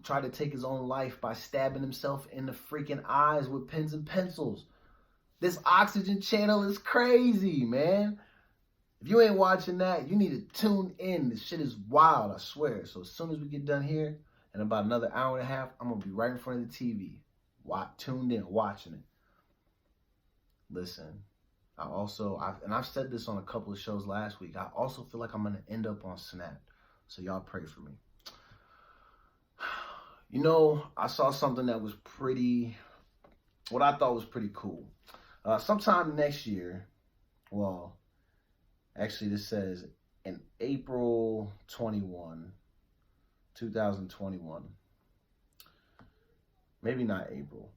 S1: tried to take his own life by stabbing himself in the freaking eyes with pens and pencils. This Oxygen channel is crazy, man. If you ain't watching that, you need to tune in. This shit is wild, I swear. So as soon as we get done here, in about another hour and a half, I'm gonna be right in front of the TV, tuned in, watching it. Listen. I've said this on a couple of shows last week, I also feel like I'm going to end up on Snap. So y'all pray for me. I saw something that was what I thought was pretty cool. Sometime next year, well, actually this says in April 2021, maybe not April.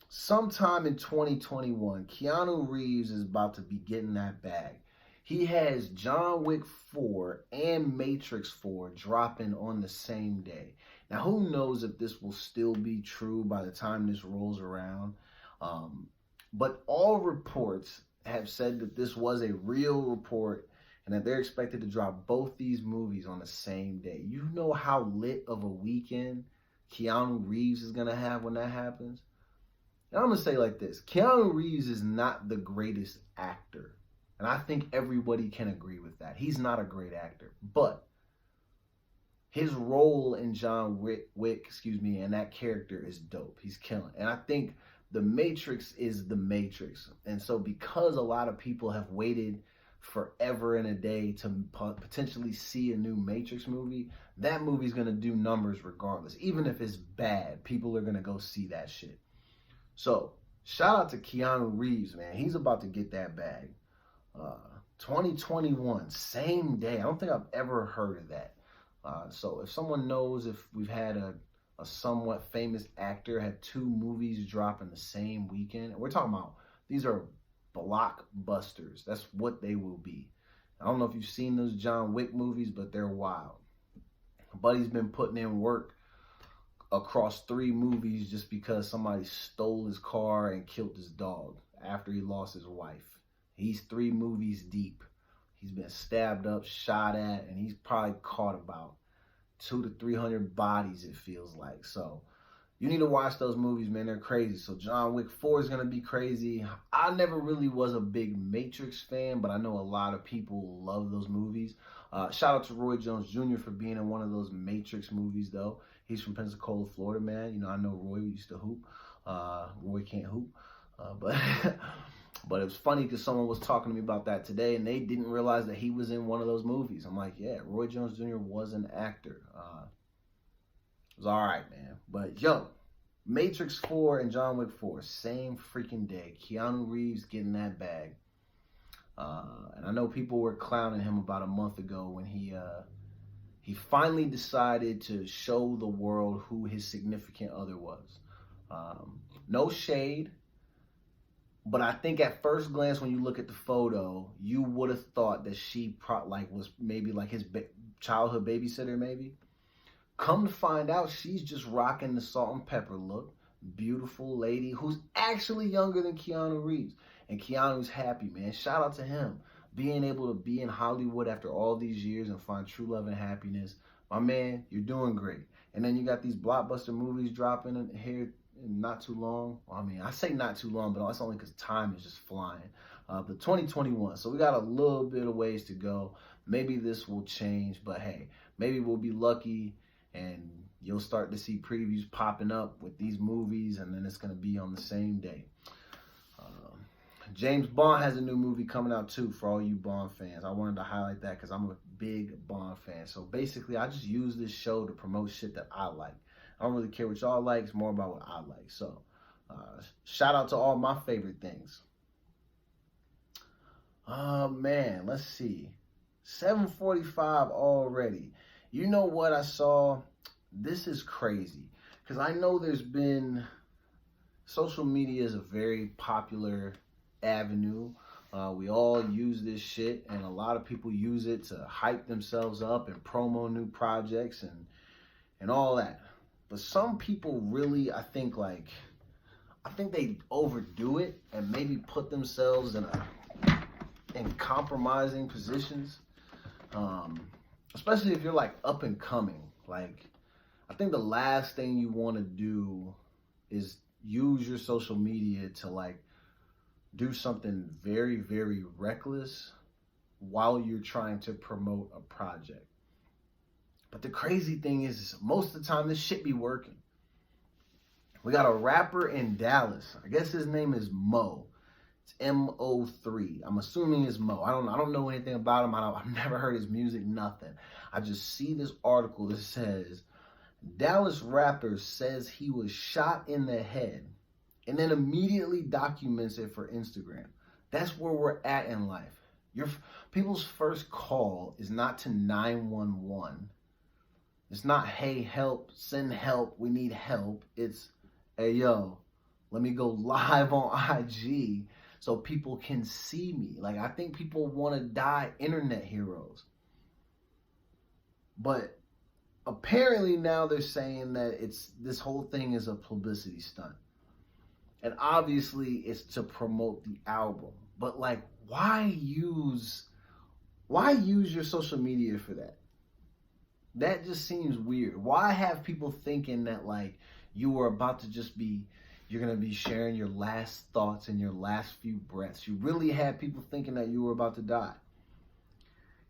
S1: Sometime in 2021, Keanu Reeves is about to be getting that bag. He has John Wick 4 and Matrix 4 dropping on the same day. Now, who knows if this will still be true by the time this rolls around. But all reports have said that this was a real report and that they're expected to drop both these movies on the same day. You know how lit of a weekend Keanu Reeves is going to have when that happens? And I'm going to say like this. Keanu Reeves is not the greatest actor. And I think everybody can agree with that. He's not a great actor. But his role in John Wick, and that character is dope. He's killing. And I think The Matrix is The Matrix. And so because a lot of people have waited forever and a day to potentially see a new Matrix movie, that movie's going to do numbers regardless. Even if it's bad, people are going to go see that shit. So shout out to Keanu Reeves, man. He's about to get that bag. 2021, same day. I don't think I've ever heard of that. So if someone knows if we've had a somewhat famous actor had 2 movies drop in the same weekend, and we're talking about these are blockbusters. That's what they will be. I don't know if you've seen those John Wick movies, but they're wild. Buddy's been putting in work across 3 movies just because somebody stole his car and killed his dog after he lost his wife. He's 3 movies deep. He's been stabbed up, shot at, and he's probably caught about 200 to 300 bodies, it feels like. So you need to watch those movies, man. They're crazy. So John Wick 4 is going to be crazy. I never really was a big Matrix fan, but I know a lot of people love those movies. Shout out to Roy Jones Jr. for being in one of those Matrix movies, though. He's from Pensacola, Florida, man. You know, I know Roy used to hoop. Roy can't hoop. But it was funny because someone was talking to me about that today, and they didn't realize that he was in one of those movies. I'm like, yeah, Roy Jones Jr. was an actor. It was all right, man. But, yo, Matrix 4 and John Wick 4, same freaking day. Keanu Reeves getting that bag. And I know people were clowning him about a month ago when he finally decided to show the world who his significant other was. No shade. But I think at first glance, when you look at the photo, you would have thought that she was maybe like his childhood babysitter, maybe. Come to find out, she's just rocking the salt and pepper look. Beautiful lady who's actually younger than Keanu Reeves. And Keanu's happy, man. Shout out to him. Being able to be in Hollywood after all these years and find true love and happiness. My man, you're doing great. And then you got these blockbuster movies dropping in here not too long. Well, I mean, I say not too long, but that's only because time is just flying. But 2021, so we got a little bit of ways to go. Maybe this will change, but hey, maybe we'll be lucky and you'll start to see previews popping up with these movies, and then it's going to be on the same day. James Bond has a new movie coming out too for all you Bond fans. I wanted to highlight that because I'm a big Bond fan. So basically, I just use this show to promote shit that I like. I don't really care what y'all like. It's more about what I like. So, shout out to all my favorite things. Man, let's see. 7:45 already. You know what I saw? This is crazy. Because I know there's been... Social media is a very popular avenue. We all use this shit. And a lot of people use it to hype themselves up and promo new projects and all that. But some people really, I think they overdo it and maybe put themselves in compromising positions. Especially if you're like up and coming. Like, I think the last thing you want to do is use your social media to like do something very, very reckless while you're trying to promote a project. But the crazy thing is most of the time this shit be working. We got a rapper in Dallas. I guess his name is Mo. It's MO3. I'm assuming it's Mo. I don't know anything about him. I've never heard his music, nothing. I just see this article that says Dallas rapper says he was shot in the head and then immediately documents it for Instagram. That's where we're at in life. People's first call is not to 911. It's not, hey, help, send help, we need help. It's, hey, yo, let me go live on IG so people can see me. Like, I think people want to die internet heroes. But apparently now they're saying that this whole thing is a publicity stunt. And obviously it's to promote the album. But like, why use your social media for that? That just seems weird. Why have people thinking that like you are about to just be, you're gonna be sharing your last thoughts and your last few breaths? You really had people thinking that you were about to die.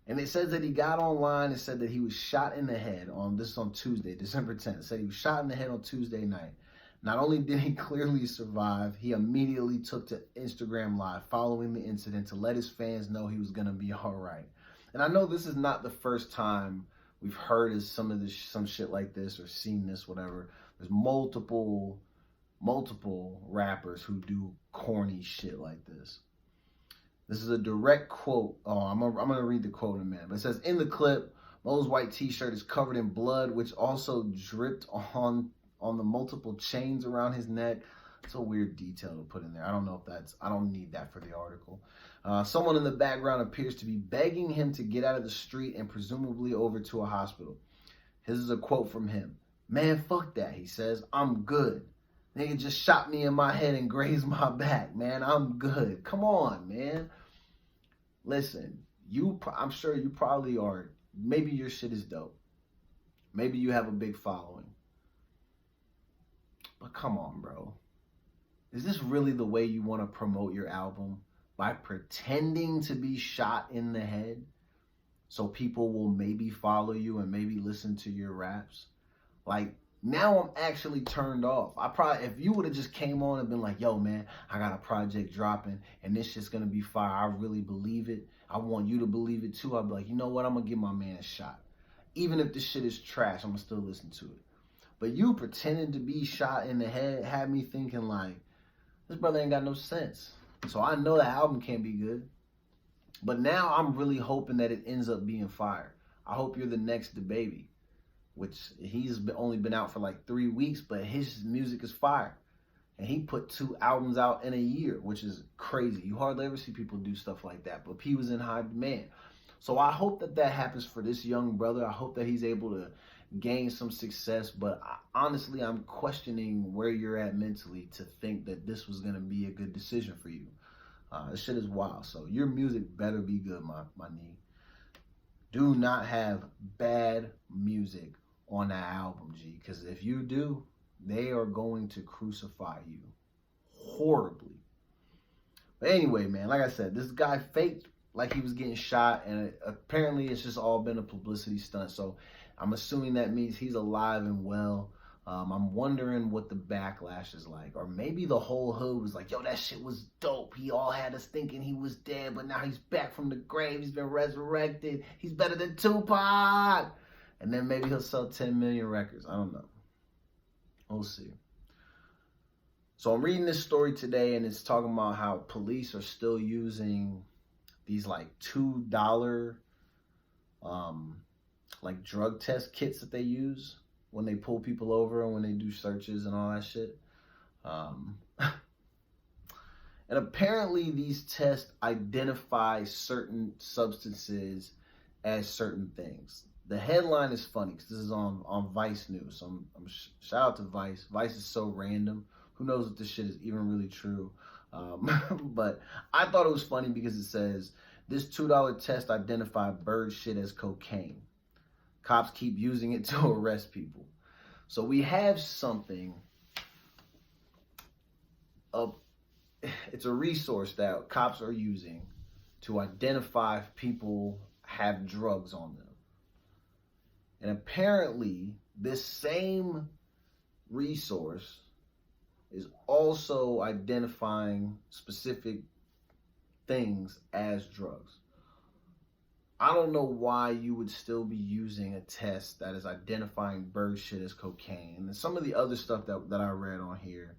S1: And it says that he got online and said that he was shot in the head on Tuesday, December 10th. It said he was shot in the head on Tuesday night. Not only did he clearly survive, he immediately took to Instagram Live following the incident to let his fans know he was going to be all right. And I know this is not the first time we've heard of some shit like this or seen this, whatever. There's multiple rappers who do corny shit like this. This is a direct quote. Oh, I'm gonna read the quote in a minute. But it says, in the clip, Mo's white t-shirt is covered in blood, which also dripped on the multiple chains around his neck. It's a weird detail to put in there. I don't know if I don't need that for the article. Someone in the background appears to be begging him to get out of the street and presumably over to a hospital. This is a quote from him. Man, fuck that, he says. I'm good. Nigga just shot me in my head and grazed my back, man. I'm good. Come on, man. Listen, I'm sure you probably are. Maybe your shit is dope. Maybe you have a big following. But come on, bro. Is this really the way you want to promote your album? By pretending to be shot in the head so people will maybe follow you and maybe listen to your raps? Like, now I'm actually turned off. If you would have just came on and been like, yo, man, I got a project dropping and this shit's going to be fire. I really believe it. I want you to believe it too. I'd be like, you know what? I'm going to give my man a shot. Even if this shit is trash, I'm going to still listen to it. But you pretending to be shot in the head had me thinking like, this brother ain't got no sense. So I know that album can't be good. But now I'm really hoping that it ends up being fire. I hope you're the next DaBaby, which he's only been out for like 3 weeks, but his music is fire. And he put 2 albums out in a year, which is crazy. You hardly ever see people do stuff like that, but he was in high demand. So I hope that happens for this young brother. I hope that he's able to gain some success, but honestly, I'm questioning where you're at mentally to think that this was going to be a good decision for you. This shit is wild. So your music better be good, my knee. Do not have bad music on that album, G, because if you do, they are going to crucify you horribly. But anyway, man, like I said, this guy faked like he was getting shot, and apparently it's just all been a publicity stunt. So I'm assuming that means he's alive and well. I'm wondering what the backlash is like. Or maybe the whole hood was like, yo, that shit was dope. He all had us thinking he was dead, but now he's back from the grave. He's been resurrected. He's better than Tupac. And then maybe he'll sell 10 million records. I don't know. We'll see. So I'm reading this story today, and it's talking about how police are still using these like $2 like drug test kits that they use when they pull people over and when they do searches and all that shit. And apparently these tests identify certain substances as certain things. The headline is funny because this is on Vice News. So shout out to Vice. Vice is so random. Who knows if this shit is even really true? But I thought it was funny because it says, this $2 test identified bird shit as cocaine. Cops keep using it to arrest people. So we have something, it's a resource that cops are using to identify if people have drugs on them. And apparently this same resource is also identifying specific things as drugs. I don't know why you would still be using a test that is identifying bird shit as cocaine. And some of the other stuff that I read on here,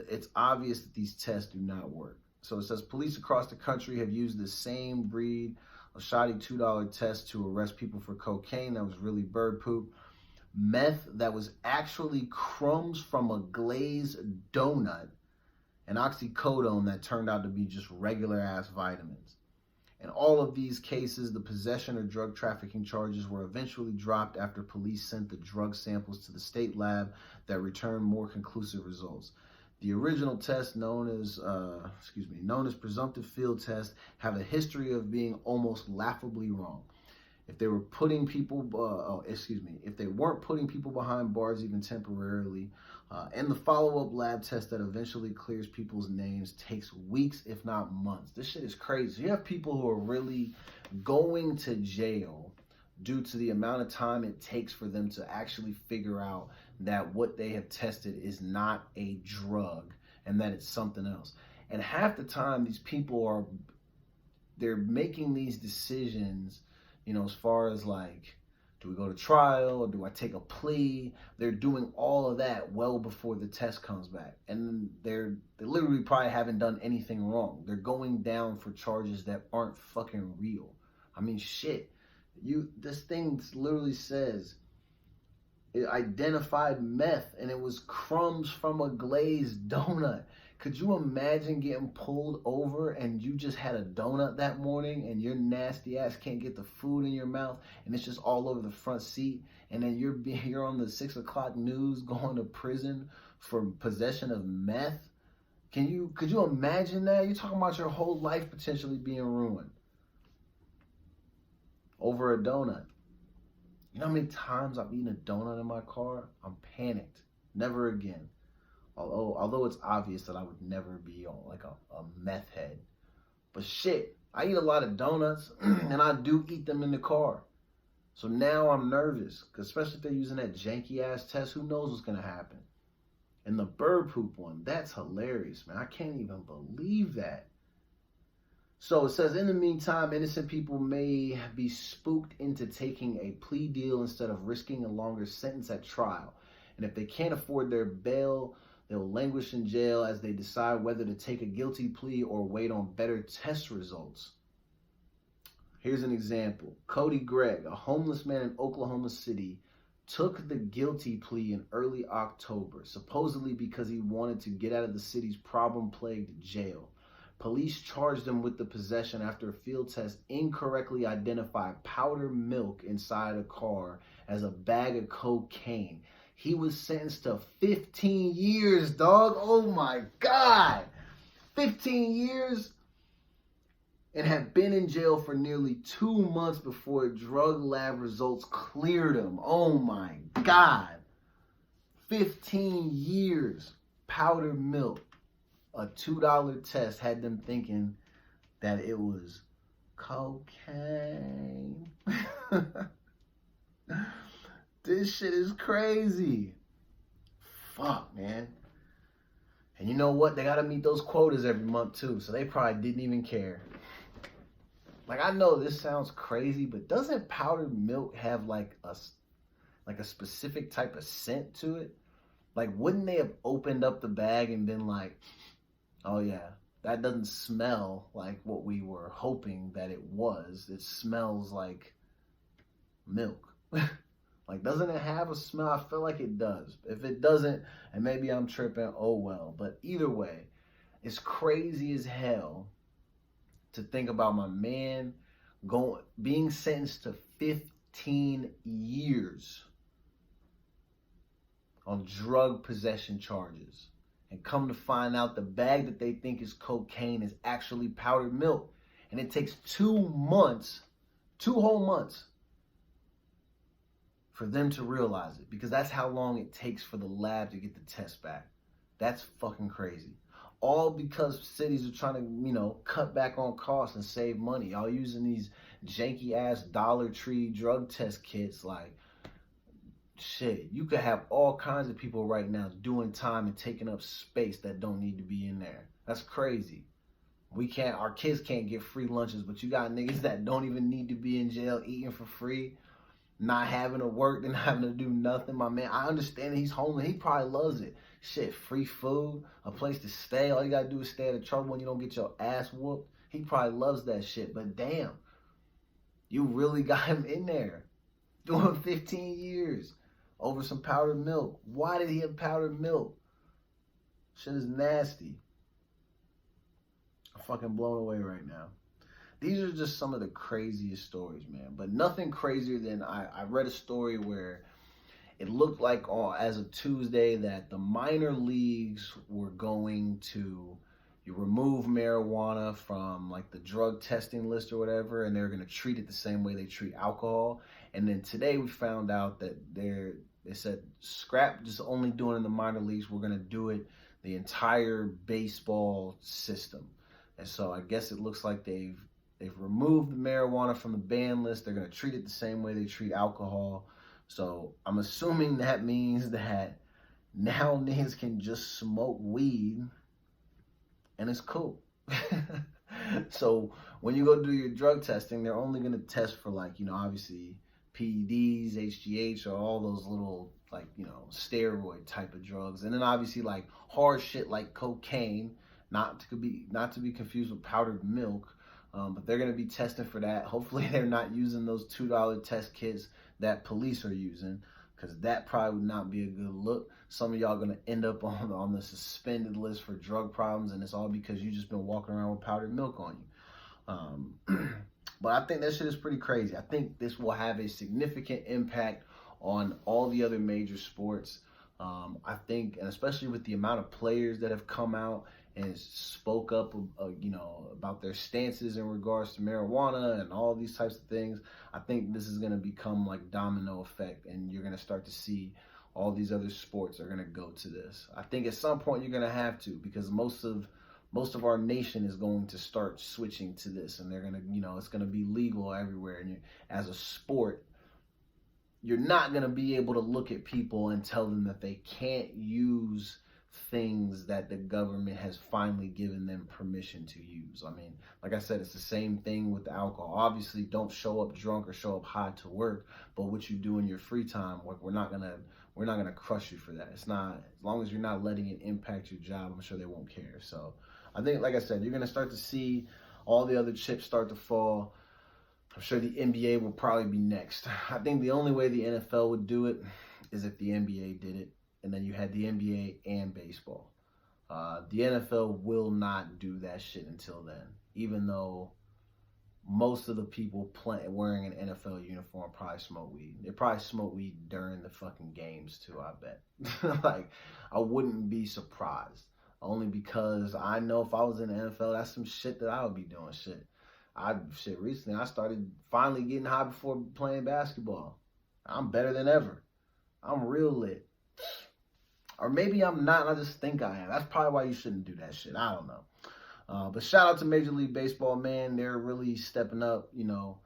S1: it's obvious that these tests do not work. So it says police across the country have used the same breed of shoddy $2 test to arrest people for cocaine that was really bird poop, meth that was actually crumbs from a glazed donut, and oxycodone that turned out to be just regular ass vitamins. In all of these cases, the possession or drug trafficking charges were eventually dropped after police sent the drug samples to the state lab that returned more conclusive results. The original tests, known as presumptive field tests, have a history of being almost laughably wrong. If they weren't putting people behind bars even temporarily, and the follow-up lab test that eventually clears people's names takes weeks, if not months. This shit is crazy. You have people who are really going to jail due to the amount of time it takes for them to actually figure out that what they have tested is not a drug and that it's something else. And half the time, these people they're making these decisions, as far as like, do we go to trial or do I take a plea? They're doing all of that well before the test comes back. And they literally probably haven't done anything wrong. They're going down for charges that aren't fucking real. I mean, shit. This thing literally says it identified meth and it was crumbs from a glazed donut. Could you imagine getting pulled over and you just had a donut that morning and your nasty ass can't get the food in your mouth and it's just all over the front seat, and then you're on the 6 o'clock news going to prison for possession of meth? Could you imagine that? You're talking about your whole life potentially being ruined over a donut. You know how many times I've eaten a donut in my car? I'm panicked. Never again. Although it's obvious that I would never be on like a meth head. But shit, I eat a lot of donuts and I do eat them in the car. So now I'm nervous, because especially if they're using that janky ass test, who knows what's gonna happen. And the bird poop one, that's hilarious, man. I can't even believe that. So it says, in the meantime, innocent people may be spooked into taking a plea deal instead of risking a longer sentence at trial. And if they can't afford their bail, they'll languish in jail as they decide whether to take a guilty plea or wait on better test results. Here's an example. Cody Gregg, a homeless man in Oklahoma City, took the guilty plea in early October, supposedly because he wanted to get out of the city's problem-plagued jail. Police charged him with the possession after a field test incorrectly identified powdered milk inside a car as a bag of cocaine. He was sentenced to 15 years, dog. Oh my God. 15 years? And had been in jail for nearly 2 months before drug lab results cleared him. Oh my God. 15 years. Powdered milk. A $2 test had them thinking that it was cocaine. This shit is crazy. Fuck, man. And you know what? They got to meet those quotas every month too, so they probably didn't even care. Like, I know this sounds crazy, but doesn't powdered milk have like a specific type of scent to it? Like, wouldn't they have opened up the bag and been like, oh yeah, that doesn't smell like what we were hoping that it was. It smells like milk. Like, doesn't it have a smell? I feel like it does. If it doesn't, and maybe I'm tripping, oh well. But either way, it's crazy as hell to think about my man being sentenced to 15 years on drug possession charges. And come to find out the bag that they think is cocaine is actually powdered milk. And it takes 2 months, 2 whole months, for them to realize it. Because that's how long it takes for the lab to get the test back. That's fucking crazy. All because cities are trying to, cut back on costs and save money. Y'all using these janky ass Dollar Tree drug test kits. Like, shit, you could have all kinds of people right now doing time and taking up space that don't need to be in there. That's crazy. Our kids can't get free lunches, but you got niggas that don't even need to be in jail eating for free, not having to work, and not having to do nothing. My man, I understand that he's homeless. He probably loves it. Shit, free food, a place to stay. All you gotta do is stay out of trouble when you don't get your ass whooped. He probably loves that shit, but damn, you really got him in there doing 15 years. Over some powdered milk. Why did he have powdered milk? Shit is nasty. I'm fucking blown away right now. These are just some of the craziest stories, man. But nothing crazier than I read a story where it looked like as of Tuesday that the minor leagues were going to remove marijuana from like the drug testing list or whatever, and they're going to treat it the same way they treat alcohol. And then today we found out that they said scrap just only doing it in the minor leagues. We're going to do it the entire baseball system. And so I guess it looks like they've removed the marijuana from the ban list. They're going to treat it the same way they treat alcohol. So I'm assuming that means that now niggas can just smoke weed and it's cool. So when you go do your drug testing, they're only going to test for, like, you know, obviously PEDs, HGH, or all those little, like, you know, steroid type of drugs. And then obviously like hard shit like cocaine, not to be confused with powdered milk. But they're going to be testing for that. Hopefully they're not using those $2 test kits that police are using, because that probably would not be a good look. Some of y'all going to end up on the suspended list for drug problems, and it's all because you just been walking around with powdered milk on you. But I think that shit is pretty crazy. I think this will have a significant impact on all the other major sports. I think, and especially with the amount of players that have come out and spoke up, you know, about their stances in regards to marijuana and all these types of things, I think this is going to become like domino effect, and you're going to start to see all these other sports are going to go to this. I think at some point you're going to have to, because most of our nation is going to start switching to this, and they're going to, you know, it's going to be legal everywhere. And as a sport, you're not going to be able to look at people and tell them that they can't use things that the government has finally given them permission to use. I mean, like I said, it's the same thing with the alcohol. Obviously, don't show up drunk or show up high to work, but what you do in your free time, we're not gonna crush you for that. It's not, as long as you're not letting it impact your job, I'm sure they won't care. So I think, like I said, you're gonna start to see all the other chips start to fall. I'm sure the NBA will probably be next. I think the only way the NFL would do it is if the NBA did it, and then you had the NBA and baseball. The NFL will not do that shit until then, even though most of the people wearing an NFL uniform probably smoke weed. They probably smoke weed during the fucking games too, I bet. Like, I wouldn't be surprised, only because I know if I was in the NFL, that's some shit that I would be doing. Recently I started finally getting high before playing basketball. I'm better than ever. I'm real lit. Or maybe I'm not, and I just think I am. That's probably why you shouldn't do that shit. I don't know. But shout out to Major League Baseball, man. They're really stepping up, you know,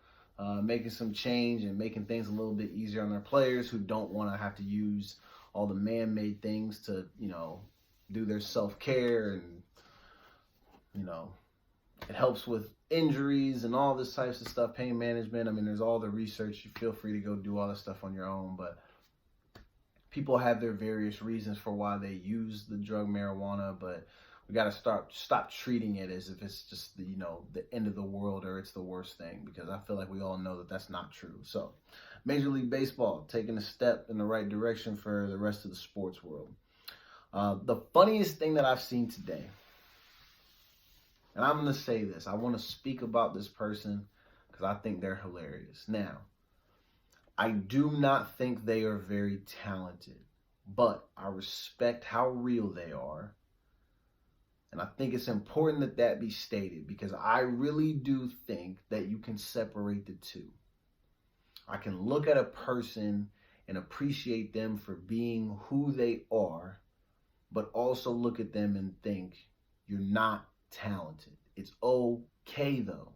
S1: making some change and making things a little bit easier on their players who don't want to have to use all the man-made things to, you know, do their self-care. And, you know, it helps with injuries and all this types of stuff, pain management. I mean, there's all the research. You feel free to go do all this stuff on your own, but people have their various reasons for why they use the drug marijuana, but we got to stop treating it as if it's just the, you know, the end of the world or it's the worst thing, because I feel like we all know that that's not true. So Major League Baseball taking a step in the right direction for the rest of the sports world. The funniest thing that I've seen today, and I'm going to say this, I want to speak about this person because I think they're hilarious. Now, I do not think they are very talented, but I respect how real they are. And I think it's important that that be stated, because I really do think that you can separate the two. I can look at a person and appreciate them for being who they are, but also look at them and think, you're not talented. It's okay though,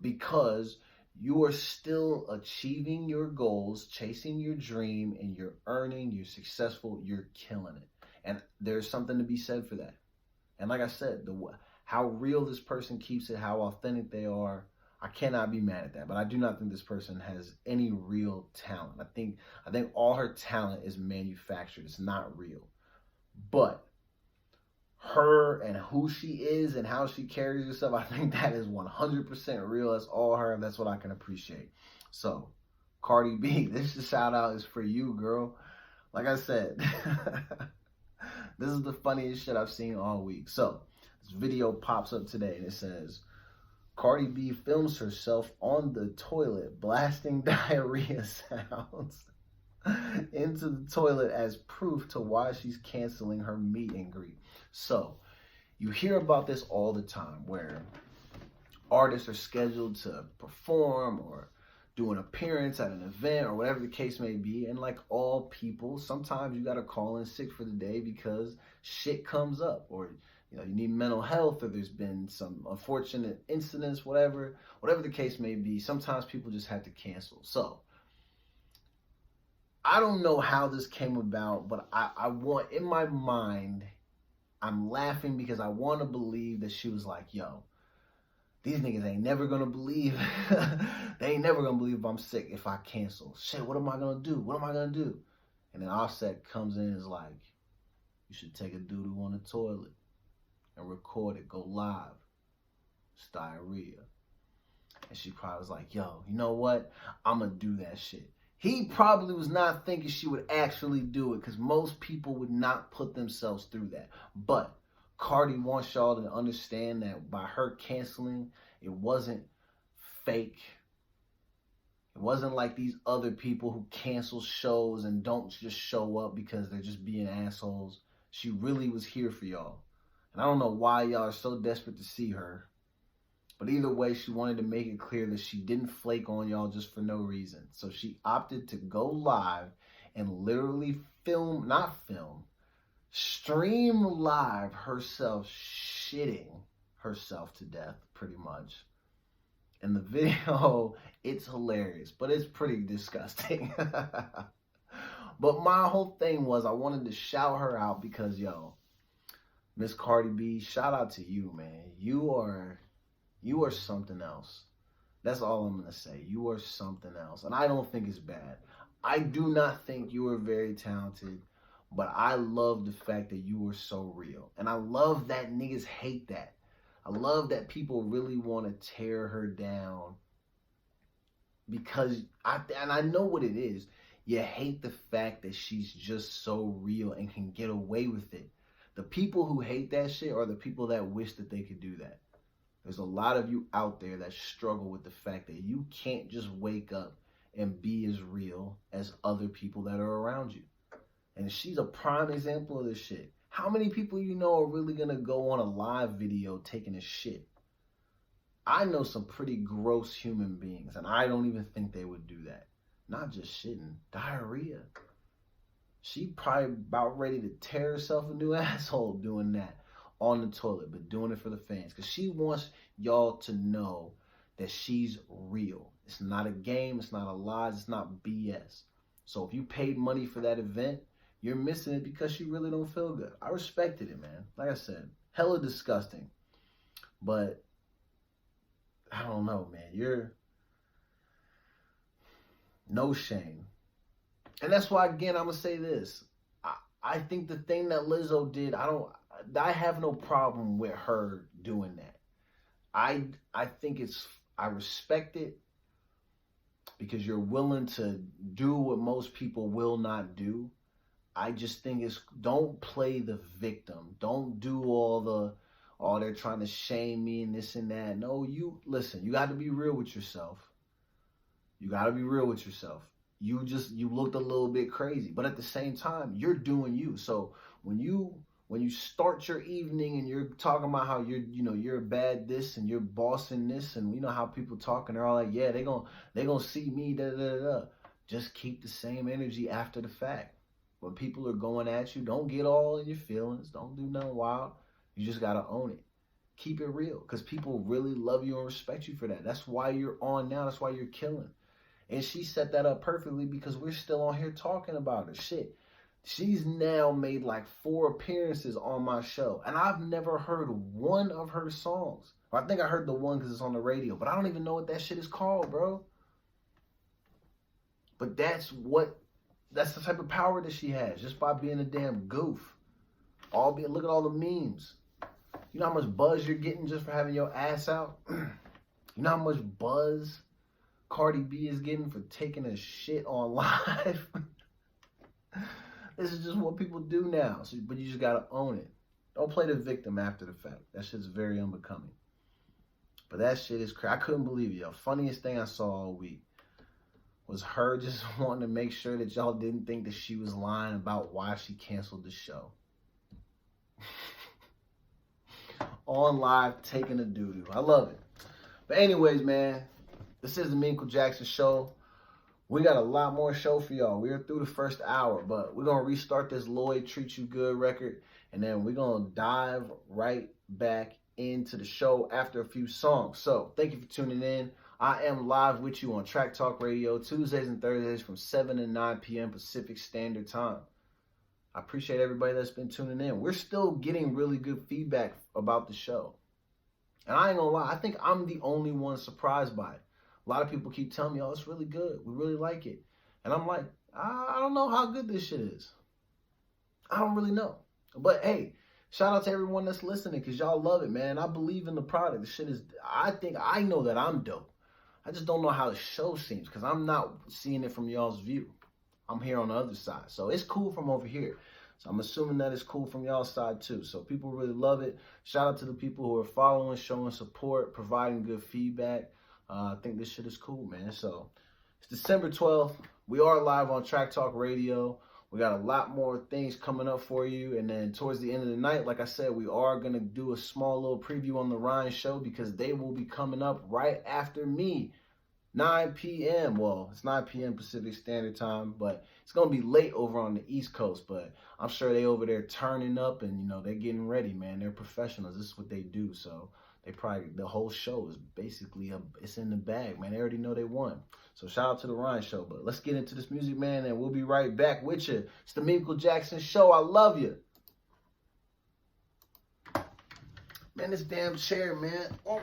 S1: because you are still achieving your goals, chasing your dream, and you're earning, you're successful, you're killing it. And there's something to be said for that. And like I said, how real this person keeps it, how authentic they are, I cannot be mad at that. But I do not think this person has any real talent. I think all her talent is manufactured. It's not real. But her and who she is and how she carries herself, I think that is 100% real. That's all her. That's what I can appreciate. So, Cardi B, this shout out is for you, girl. Like I said, this is the funniest shit I've seen all week. So, this video pops up today and it says, Cardi B films herself on the toilet blasting diarrhea sounds into the toilet as proof to why she's canceling her meet and greet. So you hear about this all the time where artists are scheduled to perform or do an appearance at an event or whatever the case may be. And like all people, sometimes you got to call in sick for the day because shit comes up, or you need mental health, or there's been some unfortunate incidents, whatever the case may be. Sometimes people just have to cancel. So I don't know how this came about, but I want, in my mind, I'm laughing because I want to believe that she was like, yo, these niggas ain't never gonna believe. They ain't never gonna believe if I'm sick if I cancel. Shit, what am I gonna do? What am I gonna do? And then Offset comes in and is like, you should take a doo-doo on the toilet and record it, go live. It's diarrhea. And she probably was like, yo, you know what? I'm gonna do that shit. He probably was not thinking she would actually do it, because most people would not put themselves through that. But Cardi wants y'all to understand that by her canceling, it wasn't fake. It wasn't like these other people who cancel shows and don't just show up because they're just being assholes. She really was here for y'all. And I don't know why y'all are so desperate to see her. But either way, she wanted to make it clear that she didn't flake on y'all just for no reason. So she opted to go live and literally stream live herself shitting herself to death, pretty much. In the video, it's hilarious, but it's pretty disgusting. But my whole thing was I wanted to shout her out because, yo, Miss Cardi B, shout out to you, man. You are something else. That's all I'm going to say. You are something else. And I don't think it's bad. I do not think you are very talented, but I love the fact that you were so real. And I love that niggas hate that. I love that people really want to tear her down because I know what it is. You hate the fact that she's just so real and can get away with it. The people who hate that shit are the people that wish that they could do that. There's a lot of you out there that struggle with the fact that you can't just wake up and be as real as other people that are around you. And she's a prime example of this shit. How many people you know are really going to go on a live video taking a shit? I know some pretty gross human beings, and I don't even think they would do that. Not just shitting, diarrhea. She probably about ready to tear herself a new asshole doing that on the toilet, but doing it for the fans. Because she wants y'all to know that she's real. It's not a game, it's not a lie, it's not BS. So if you paid money for that event, you're missing it because she really don't feel good. I respected it, man. Like I said, hella disgusting. But I don't know, man. You're no shame. And that's why, again, I'm going to say this. I think the thing that Lizzo did, I have no problem with her doing that. I think I respect it because you're willing to do what most people will not do. I just think don't play the victim. Don't do all they're trying to shame me and this and that. No, listen, you got to be real with yourself. You got to be real with yourself. You looked a little bit crazy, but at the same time, you're doing you. So when you start your evening and you're talking about how you're bad this and you're bossing this, and you know how people talk and they're all like, yeah, they gonna see me, da da da. Just keep the same energy after the fact. When people are going at you, don't get all in your feelings. Don't do nothing wild. You just got to own it. Keep it real because people really love you and respect you for that. That's why you're on now. That's why you're killing. And she set that up perfectly because we're still on here talking about her. Shit. She's now made like 4 appearances on my show. And I've never heard one of her songs. Or I think I heard the one because it's on the radio. But I don't even know what that shit is called, bro. But that's the type of power that she has just by being a damn goof. Look at all the memes. You know how much buzz you're getting just for having your ass out? You know how much buzz Cardi B is getting for taking a shit on live? This is just what people do now. But you just got to own it. Don't play the victim after the fact. That shit's very unbecoming. But that shit is crazy. I couldn't believe it, yo. Funniest thing I saw all week. was her just wanting to make sure that y'all didn't think that she was lying about why she canceled the show. On live, taking a doo-doo. I love it. But anyways, man, this is the Meekle Jackson Show. We got a lot more show for y'all. We're through the first hour, but we're going to restart this Lloyd Treat You Good record, and then we're going to dive right back into the show after a few songs. So thank you for tuning in. I am live with you on Track Talk Radio Tuesdays and Thursdays from 7 to 9 p.m. Pacific Standard Time. I appreciate everybody that's been tuning in. We're still getting really good feedback about the show. And I ain't gonna lie, I think I'm the only one surprised by it. A lot of people keep telling me, oh, it's really good. We really like it. And I'm like, I don't know how good this shit is. I don't really know. But hey, shout out to everyone that's listening because y'all love it, man. I believe in the product. The shit is, I know that I'm dope. I just don't know how the show seems because I'm not seeing it from y'all's view. I'm here on the other side. So it's cool from over here. So I'm assuming that it's cool from y'all's side too. So people really love it. Shout out to the people who are following, showing support, providing good feedback. I think this shit is cool, man. So it's December 12th. We are live on Track Talk Radio. We got a lot more things coming up for you. And then towards the end of the night, like I said, we are going to do a small little preview on the Ryan Show because they will be coming up right after me. 9 p.m. Well, it's 9 p.m. Pacific Standard Time, but it's going to be late over on the East Coast. But I'm sure they over there turning up and, you know, they're getting ready, man. They're professionals. This is what they do. So they probably, the whole show is basically, it's in the bag, man. They already know they won. So shout out to the Ryan Show. But let's get into this music, man, and we'll be right back with you. It's the Meekle Jackson Show. I love you. Man, this damn chair, man. Oh,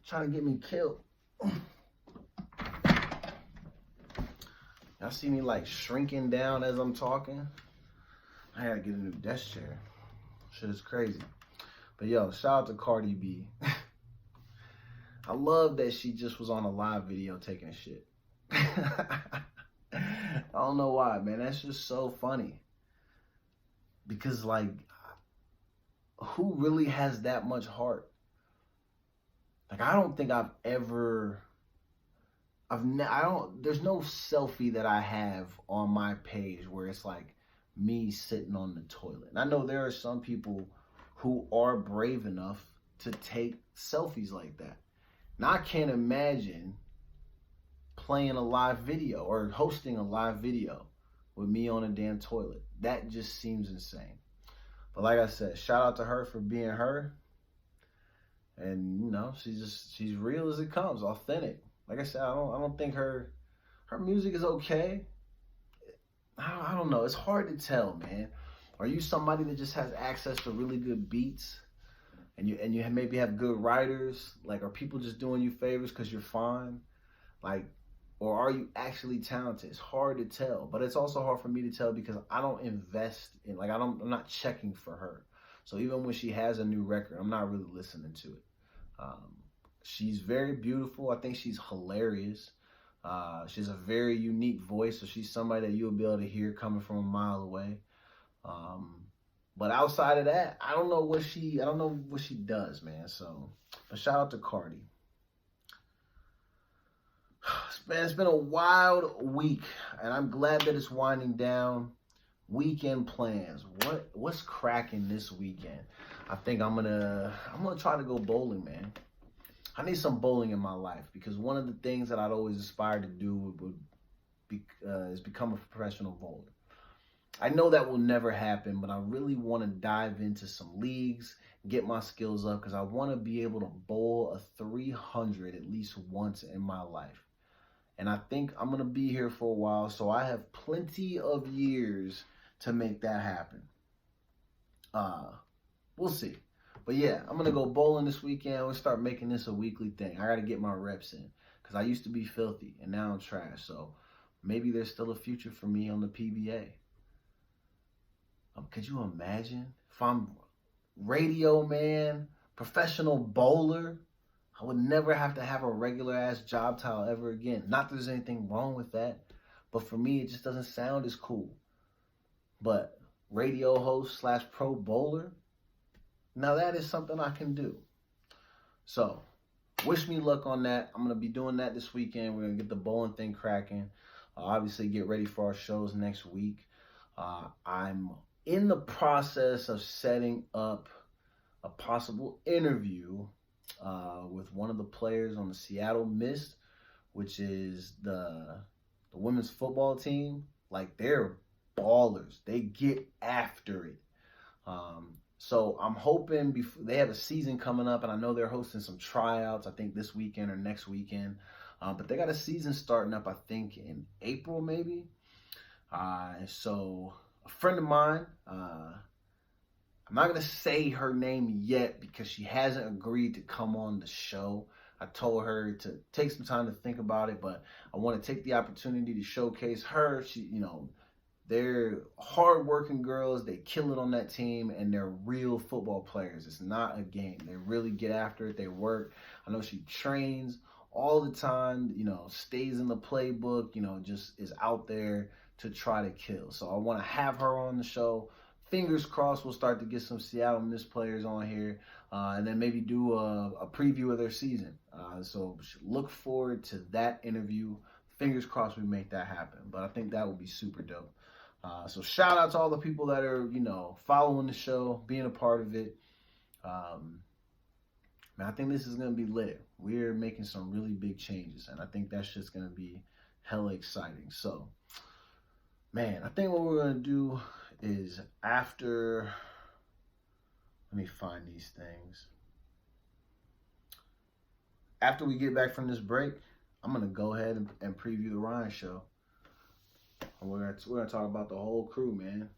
S1: trying to get me killed. Y'all see me like shrinking down as I'm talking? I gotta get a new desk chair. Shit is crazy. But yo, shout out to Cardi B. I love that she just was on a live video taking a shit. I don't know why, man. That's just so funny. Because like, who really has that much heart? Like, I don't think I've ever... there's no selfie that I have on my page where it's like me sitting on the toilet. And I know there are some people who are brave enough to take selfies like that. Now I can't imagine playing a live video or hosting a live video with me on a damn toilet. That just seems insane. But like I said, shout out to her for being her. And you know, she's real as it comes, authentic. Like I said, I don't think her music is okay. I don't know. It's hard to tell, man. Are you somebody that just has access to really good beats, and you maybe have good writers? Like, are people just doing you favors because you're fine? Like, or are you actually talented? It's hard to tell, but it's also hard for me to tell because I don't invest in, like, I'm not checking for her. So even when she has a new record, I'm not really listening to it. She's very beautiful. I think she's hilarious. She has a very unique voice, so she's somebody that you'll be able to hear coming from a mile away. But outside of that, I don't know what she does, man. So, but shout out to Cardi. Man, it's been a wild week, and I'm glad that it's winding down. Weekend plans. What's cracking this weekend? I think I'm gonna try to go bowling, man. I need some bowling in my life because one of the things that I'd always aspired to do is become a professional bowler. I know that will never happen, but I really want to dive into some leagues, get my skills up because I want to be able to bowl a 300 at least once in my life. And I think I'm going to be here for a while, so I have plenty of years to make that happen. We'll see. But yeah, I'm going to go bowling this weekend. We'll start making this a weekly thing. I got to get my reps in because I used to be filthy and now I'm trash. So maybe there's still a future for me on the PBA. Could you imagine if I'm radio man, professional bowler? I would never have to have a regular ass job title ever again. Not that there's anything wrong with that, but for me, it just doesn't sound as cool. But radio host / pro bowler, now that is something I can do. So wish me luck on that. I'm going to be doing that this weekend. We're going to get the bowling thing cracking. Obviously, get ready for our shows next week. I'm in the process of setting up a possible interview with one of the players on the Seattle Mist, which is the women's football team. Like, they're ballers. They get after it. So I'm hoping they have a season coming up, and I know they're hosting some tryouts, I think this weekend or next weekend. But they got a season starting up, I think, in April maybe. So a friend of mine, I'm not going to say her name yet because she hasn't agreed to come on the show. I told her to take some time to think about it, but I want to take the opportunity to showcase her. They're hardworking girls. They kill it on that team, and they're real football players. It's not a game. They really get after it. They work. I know she trains all the time, stays in the playbook, just is out there to try to kill. So I want to have her on the show. Fingers crossed we'll start to get some Seattle Mist players on here, and then maybe do a preview of their season. So look forward to that interview. Fingers crossed we make that happen. But I think that would be super dope. So shout out to all the people that are, following the show, being a part of it. Man, I think this is going to be lit. We're making some really big changes, and I think that's just going to be hella exciting. So, man, I think what we're going to do is let me find these things. After we get back from this break, I'm going to go ahead and preview the Ryan show. And we're going to talk about the whole crew, man.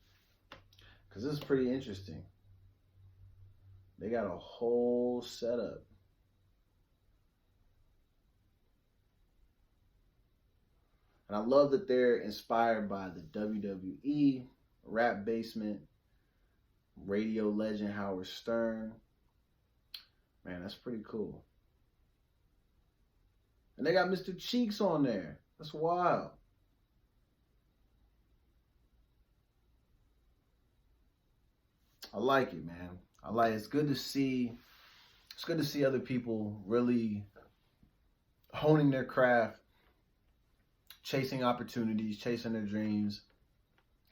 S1: Because this is pretty interesting. They got a whole setup. And I love that they're inspired by the WWE, Rap Basement, radio legend Howard Stern. Man, that's pretty cool. And they got Mr. Cheeks on there. That's wild. I like it, man. It's good to see other people really honing their craft, chasing opportunities, chasing their dreams,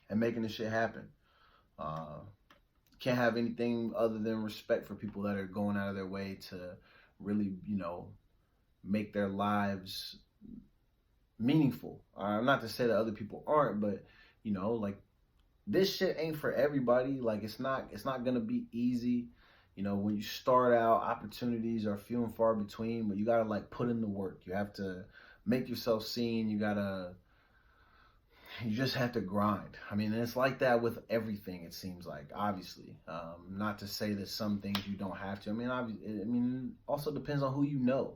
S1: and making this shit happen. Can't have anything other than respect for people that are going out of their way to really, make their lives meaningful. Not to say that other people aren't, but this shit ain't for everybody. Like, it's not gonna be easy. When you start out, opportunities are few and far between, but you gotta put in the work. You have to make yourself seen. You just have to grind. I mean, it's like that with everything, it seems like, obviously. Not to say that some things you don't have to. I mean, also depends on who you know.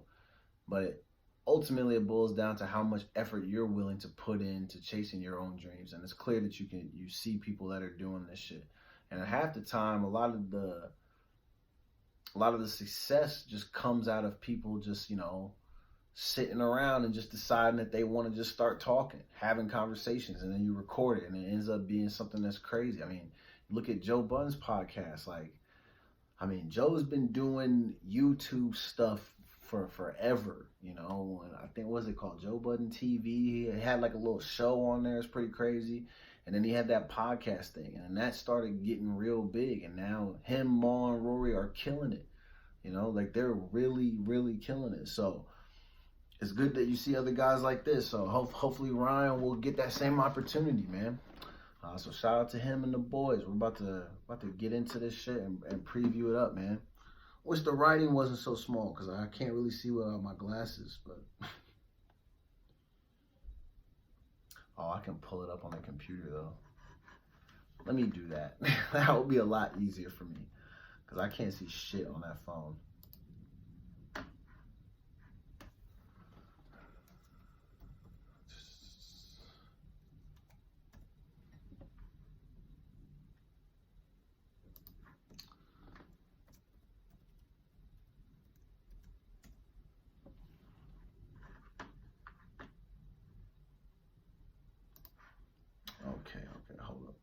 S1: But ultimately, it boils down to how much effort you're willing to put into chasing your own dreams. And it's clear that you see people that are doing this shit. And at half the time, a lot of the success just comes out of people just, sitting around and just deciding that they want to just start talking, having conversations, and then you record it, and it ends up being something that's crazy. I mean, look at Joe Budden's podcast. Joe's been doing YouTube stuff for forever, and I think, what was it called? Joe Budden TV. He had a little show on there. It's pretty crazy. And then he had that podcast thing, and that started getting real big. And now him, Ma, and Rory are killing it. They're really, really killing it. So it's good that you see other guys like this. So hopefully Ryan will get that same opportunity, man. So shout out to him and the boys. We're about to get into this shit and preview it up, man. Wish the writing wasn't so small because I can't really see without my glasses, but I can pull it up on the computer though. Let me do that. That would be a lot easier for me because I can't see shit on that phone. Okay, hold up.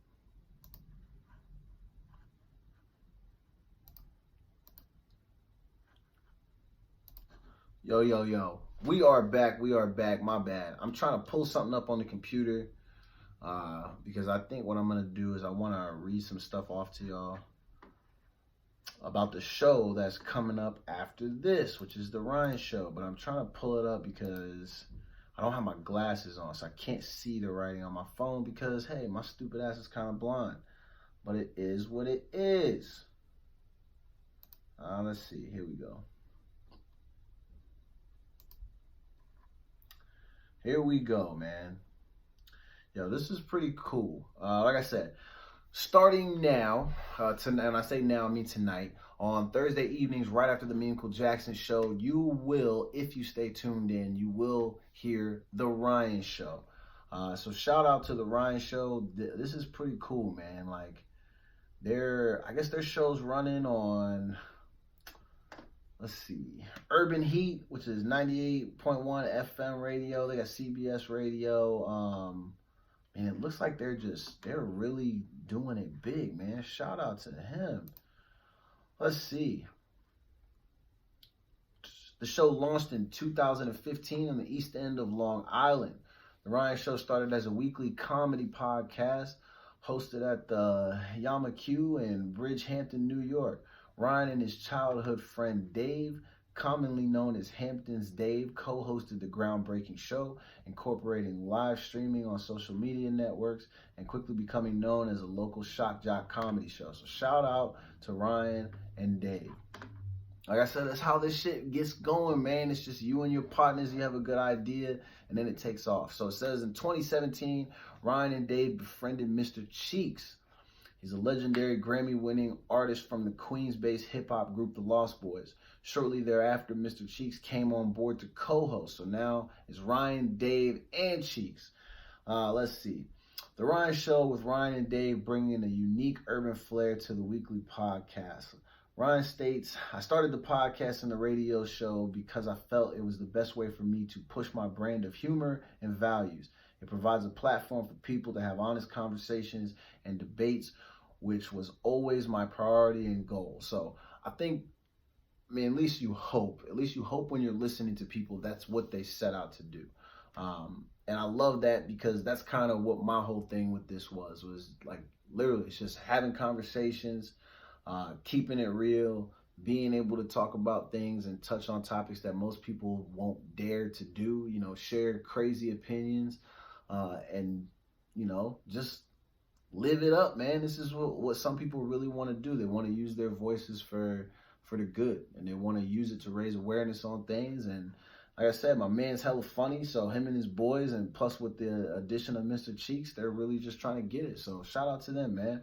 S1: Yo, yo, yo. We are back. We are back. My bad. I'm trying to pull something up on the computer because I think what I'm going to do is I want to read some stuff off to y'all about the show that's coming up after this, which is the Ryan Show. But I'm trying to pull it up because I don't have my glasses on, so I can't see the writing on my phone because, hey, my stupid ass is kind of blind. But it is what it is. Let's see. Here we go. Here we go, man. Yo, this is pretty cool. Like I said, starting now, and I say now, I mean tonight, on Thursday evenings, right after the Me and Cool Jackson show, you will, if you stay tuned in, you will hear The Ryan Show. So shout out to The Ryan Show. This is pretty cool, man. Like, I guess their show's running on, let's see, Urban Heat, which is 98.1 FM radio. They got CBS radio. And it looks like they're really doing it big, man. Shout out to him. Let's see. The show launched in 2015 on the East End of Long Island. The Ryan Show started as a weekly comedy podcast hosted at the Yamaque in Bridgehampton, New York. Ryan and his childhood friend Dave, commonly known as Hampton's Dave, co-hosted the groundbreaking show, incorporating live streaming on social media networks and quickly becoming known as a local shock jock comedy show. So shout out to Ryan and Dave. Like I said, that's how this shit gets going, man. It's just you and your partners, you have a good idea, and then it takes off. So it says in 2017, Ryan and Dave befriended Mr. Cheeks. He's a legendary Grammy-winning artist from the Queens-based hip-hop group The Lost Boys. Shortly thereafter, Mr. Cheeks came on board to co-host. So now it's Ryan, Dave, and Cheeks. Let's see. The Ryan Show with Ryan and Dave bringing a unique urban flair to the weekly podcast. Ryan states, I started the podcast and the radio show because I felt it was the best way for me to push my brand of humor and values. It provides a platform for people to have honest conversations and debates, which was always my priority and goal. So I think, at least you hope when you're listening to people, that's what they set out to do. And I love that because that's kind of what my whole thing with this was like, literally, it's just having conversations, keeping it real, being able to talk about things and touch on topics that most people won't dare to do, share crazy opinions, and, just live it up, man. This is what some people really want to do. They want to use their voices for the good, and they want to use it to raise awareness on things. And like I said, my man's hella funny, so him and his boys, and plus with the addition of Mr. Cheeks, they're really just trying to get it. So shout out to them, man.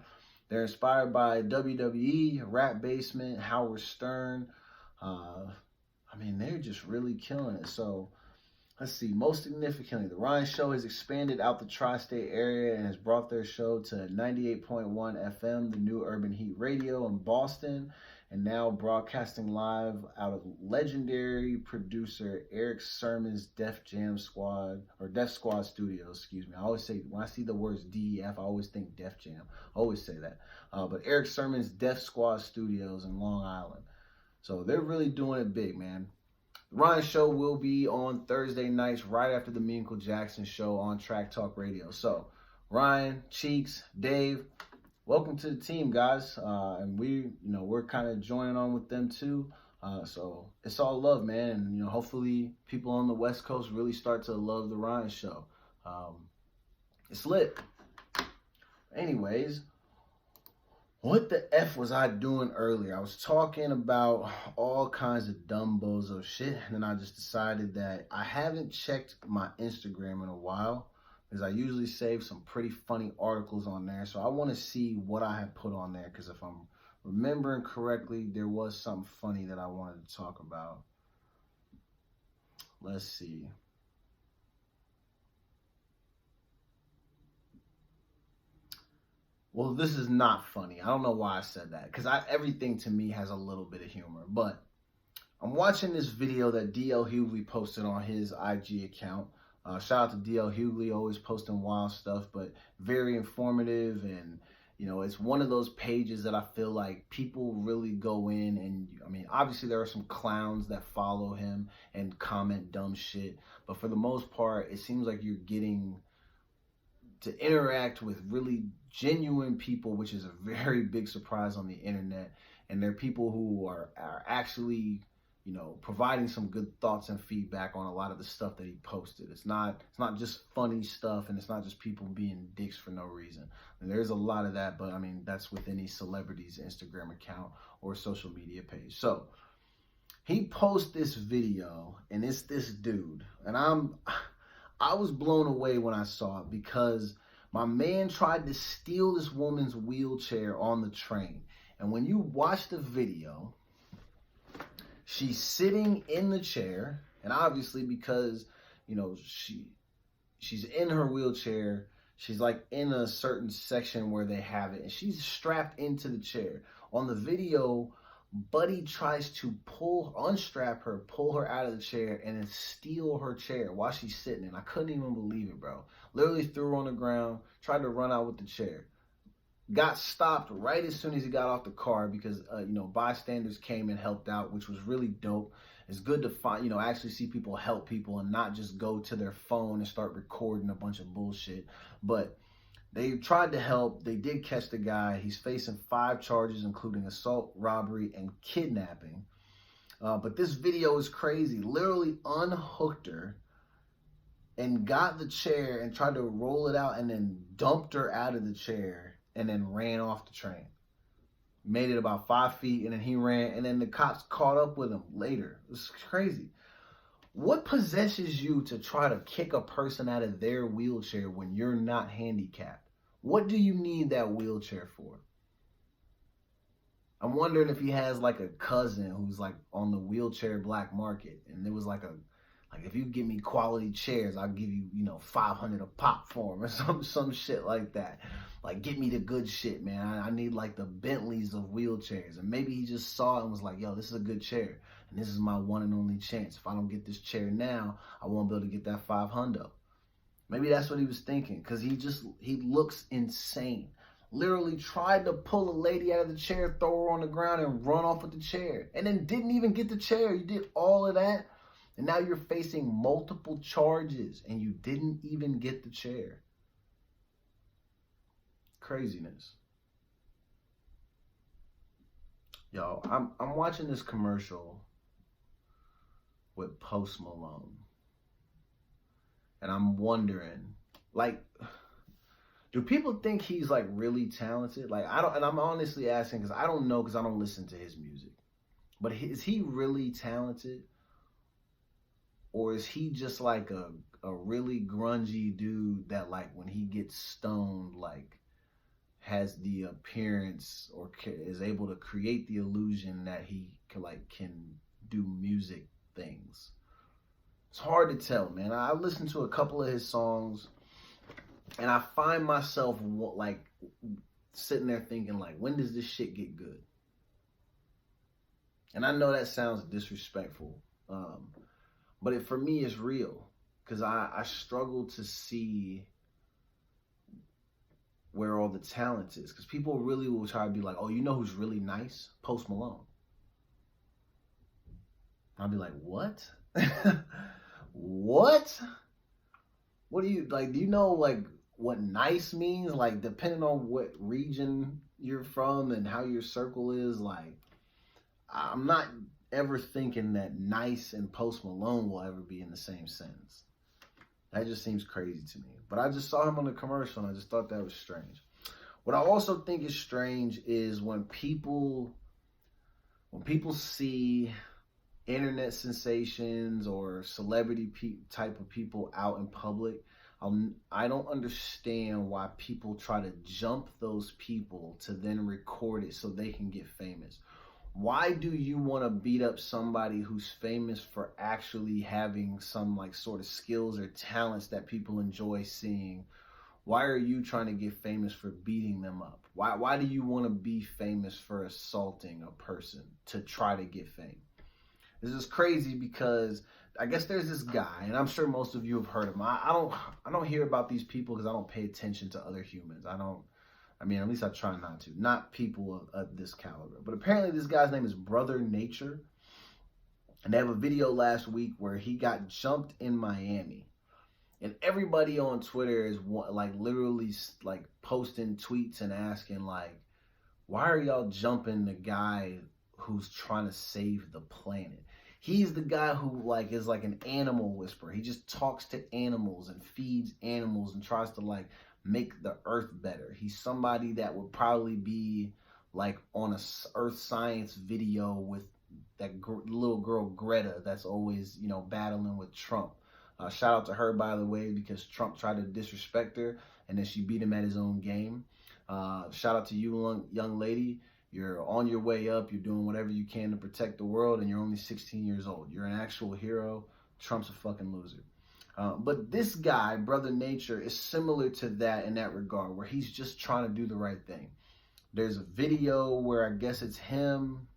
S1: They're inspired by WWE, Rap Basement, Howard Stern. They're just really killing it. So let's see, most significantly, the Ryan Show has expanded out the tri-state area and has brought their show to 98.1 FM, the new Urban Heat Radio in Boston, and now broadcasting live out of legendary producer Erick Sermon's Def Squad Studios, excuse me. I always say, when I see the words DEF, I always think Def Jam. I always say that. But Erick Sermon's Def Squad Studios in Long Island. So they're really doing it big, man. The Ryan Show will be on Thursday nights right after the Me and Cool Jackson show on Track Talk Radio. So Ryan, Cheeks, Dave, welcome to the team, guys. And we're kind of joining on with them too. So it's all love, man. And, hopefully people on the West Coast really start to love the Ryan Show. It's lit. Anyways, what the F was I doing earlier? I was talking about all kinds of dumb bozo shit, and then I just decided that I haven't checked my Instagram in a while, because I usually save some pretty funny articles on there. So I want to see what I have put on there, because if I'm remembering correctly, there was something funny that I wanted to talk about. Let's see. Well, this is not funny. I don't know why I said that, because everything to me has a little bit of humor. But I'm watching this video that D.L. Hughley posted on his IG account. Shout out to D.L. Hughley, always posting wild stuff, but very informative and You know, it's one of those pages that I feel like people really go in and, I mean, obviously there are some clowns that follow him and comment dumb shit, but for the most part, it seems like you're getting to interact with really genuine people, which is a very big surprise on the internet. And they're people who are actually, you know, providing some good thoughts and feedback on a lot of the stuff that he posted. It's not just funny stuff, and it's not just people being dicks for no reason. And there's a lot of that, but I mean, that's with any celebrity's Instagram account or social media page. So he posts this video, and it's this dude, and I was blown away when I saw it, because my man tried to steal this woman's wheelchair on the train. And when you watch the video, she's sitting in the chair, and obviously because, you know, she's in her wheelchair, she's like in a certain section where they have it, and she's strapped into the chair. On the video, Buddy tries to unstrap her, pull her out of the chair, and then steal her chair while she's sitting in. I couldn't even believe it, bro. Literally threw her on the ground, tried to run out with the chair. Got stopped right as soon as he got off the car, because, you know, bystanders came and helped out, which was really dope. It's good to find, you know, actually see people help people and not just go to their phone and start recording a bunch of bullshit. But they tried to help. They did catch the guy. He's facing 5 charges, including assault, robbery, and kidnapping. But this video is crazy. Literally unhooked her and got the chair and tried to roll it out and then dumped her out of the chair and then ran off the train. Made it about 5 feet, and then he ran, and then the cops caught up with him later. It was crazy. What possesses you to try to kick a person out of their wheelchair when you're not handicapped? What do you need that wheelchair for? I'm wondering if he has like a cousin who's like on the wheelchair black market, and there was like if you give me quality chairs, I'll give you, you know, $500 a pop for them, or some shit like that. Like, get me the good shit, man. I need like the Bentleys of wheelchairs. And maybe he just saw it and was like, yo, this is a good chair, and this is my one and only chance. If I don't get this chair now, I won't be able to get that $500. Maybe that's what he was thinking, because he looks insane. Literally tried to pull a lady out of the chair, throw her on the ground, and run off with the chair, and then didn't even get the chair. You did all of that, and now you're facing multiple charges, and you didn't even get the chair. Craziness. Yo, I'm watching this commercial with Post Malone, and I'm wondering, like, do people think he's like really talented? Like, I don't, and I'm honestly asking because I don't know, because I don't listen to his music. But is he really talented? Or is he just like a really grungy dude that, like, when he gets stoned, like, has the appearance or is able to create the illusion that he can do music things? It's hard to tell, man. I listened to a couple of his songs, and I find myself like sitting there thinking, like, when does this shit get good? And I know that sounds disrespectful, but for me, it's real, because I struggle to see where all the talent is, because people really will try to be like, oh, you know who's really nice? Post Malone. I'll be like, what? What? What do you, like, do you know, like, what nice means? Like, depending on what region you're from and how your circle is, like, I'm not ever thinking that nice and Post Malone will ever be in the same sentence. That just seems crazy to me. But I just saw him on the commercial, and I just thought that was strange. What I also think is strange is when people see internet sensations or celebrity type of people out in public, I don't understand why people try to jump those people to then record it so they can get famous. Why do you want to beat up somebody who's famous for actually having some like sort of skills or talents that people enjoy seeing? Why are you trying to get famous for beating them up? Why do you want to be famous for assaulting a person to try to get fame? This is crazy, because I guess there's this guy, and I'm sure most of you have heard of him. I don't hear about these people because I don't pay attention to other humans. I I mean, at least I try not to. Not people of this caliber. But apparently this guy's name is Brother Nature. And they have a video last week where he got jumped in Miami. And everybody on Twitter is like literally like posting tweets and asking like, why are y'all jumping the guy who's trying to save the planet? He's the guy who like is like an animal whisperer. He just talks to animals and feeds animals and tries to like make the earth better. He's somebody that would probably be like on a earth science video with that little girl Greta that's always, you know, battling with Trump. Shout out to her, by the way, because Trump tried to disrespect her and then she beat him at his own game. Shout out to you, young lady. You're on your way up. You're doing whatever you can to protect the world, and you're only 16 years old. You're an actual hero. Trump's a fucking loser. But this guy, Brother Nature, is similar to that in that regard, where he's just trying to do the right thing. There's a video where I guess it's him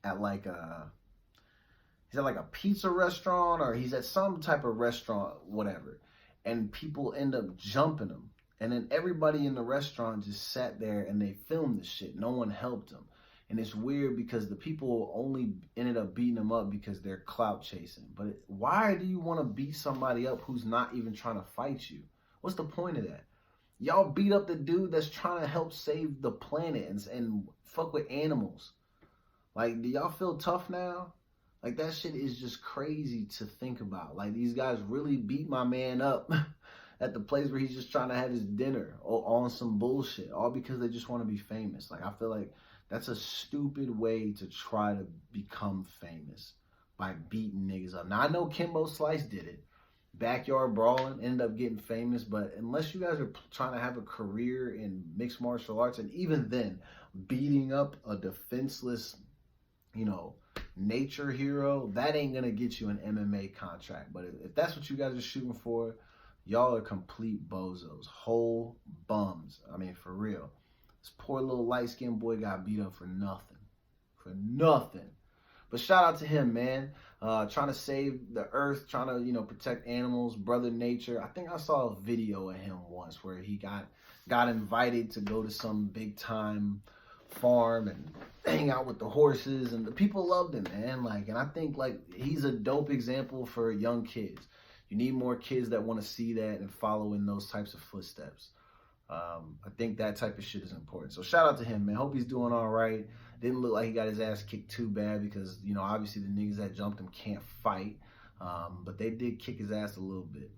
S1: at like he's at like a pizza restaurant, or he's at some type of restaurant, whatever. And people end up jumping him. And then everybody in the restaurant just sat there and they filmed the shit. No one helped him. And it's weird because the people only ended up beating him up because they're clout chasing. But why do you want to beat somebody up who's not even trying to fight you? What's the point of that? Y'all beat up the dude that's trying to help save the planet and fuck with animals. Like, do y'all feel tough now? Like, that shit is just crazy to think about. Like, these guys really beat my man up at the place where he's just trying to have his dinner on some bullshit, all because they just want to be famous. Like, I feel like that's a stupid way to try to become famous, by beating niggas up. Now, I know Kimbo Slice did it. Backyard brawling, ended up getting famous, but unless you guys are trying to have a career in mixed martial arts, and even then, beating up a defenseless, you know, nature hero, that ain't gonna get you an MMA contract. But if that's what you guys are shooting for, y'all are complete bozos, whole bums. I mean, for real. This poor little light-skinned boy got beat up for nothing. For nothing. But shout out to him, man. Trying to save the earth, trying to, you know, protect animals, Brother Nature. I think I saw a video of him once where he got invited to go to some big-time farm and hang out with the horses, and the people loved him, man. Like, and I think like he's a dope example for young kids. You need more kids that want to see that and follow in those types of footsteps. I think that type of shit is important. So shout out to him, man. Hope he's doing all right. Didn't look like he got his ass kicked too bad because, you know, obviously the niggas that jumped him can't fight. But they did kick his ass a little bit.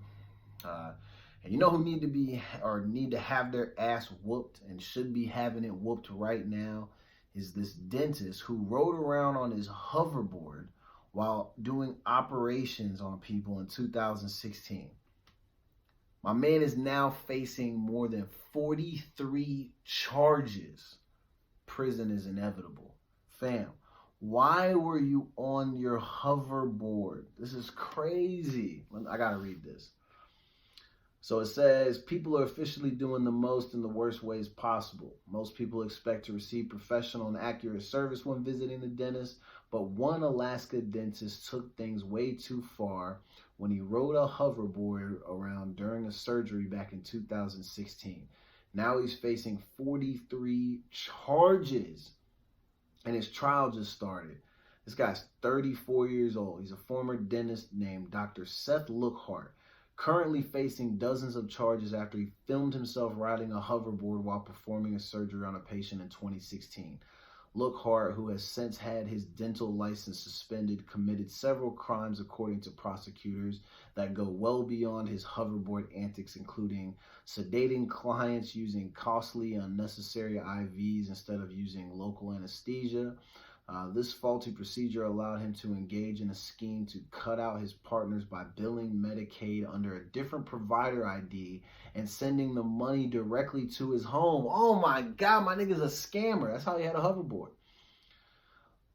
S1: And you know who need to have their ass whooped and should be having it whooped right now is this dentist who rode around on his hoverboard while doing operations on people in 2016. My man is now facing more than 43 charges. Prison is inevitable. Fam, why were you on your hoverboard? This is crazy. I gotta read this. So it says, people are officially doing the most in the worst ways possible. Most people expect to receive professional and accurate service when visiting the dentist, but one Alaska dentist took things way too far when he rode a hoverboard around during a surgery back in 2016. Now he's facing 43 charges, and his trial just started. This guy's 34 years old. He's a former dentist named Dr. Seth Lookhart, currently facing dozens of charges after he filmed himself riding a hoverboard while performing a surgery on a patient in 2016. Lookhart, who has since had his dental license suspended, committed several crimes according to prosecutors that go well beyond his hoverboard antics, including sedating clients using costly, unnecessary IVs instead of using local anesthesia. This faulty procedure allowed him to engage in a scheme to cut out his partners by billing Medicaid under a different provider ID and sending the money directly to his home. Oh my God, my nigga's a scammer. That's how he had a hoverboard.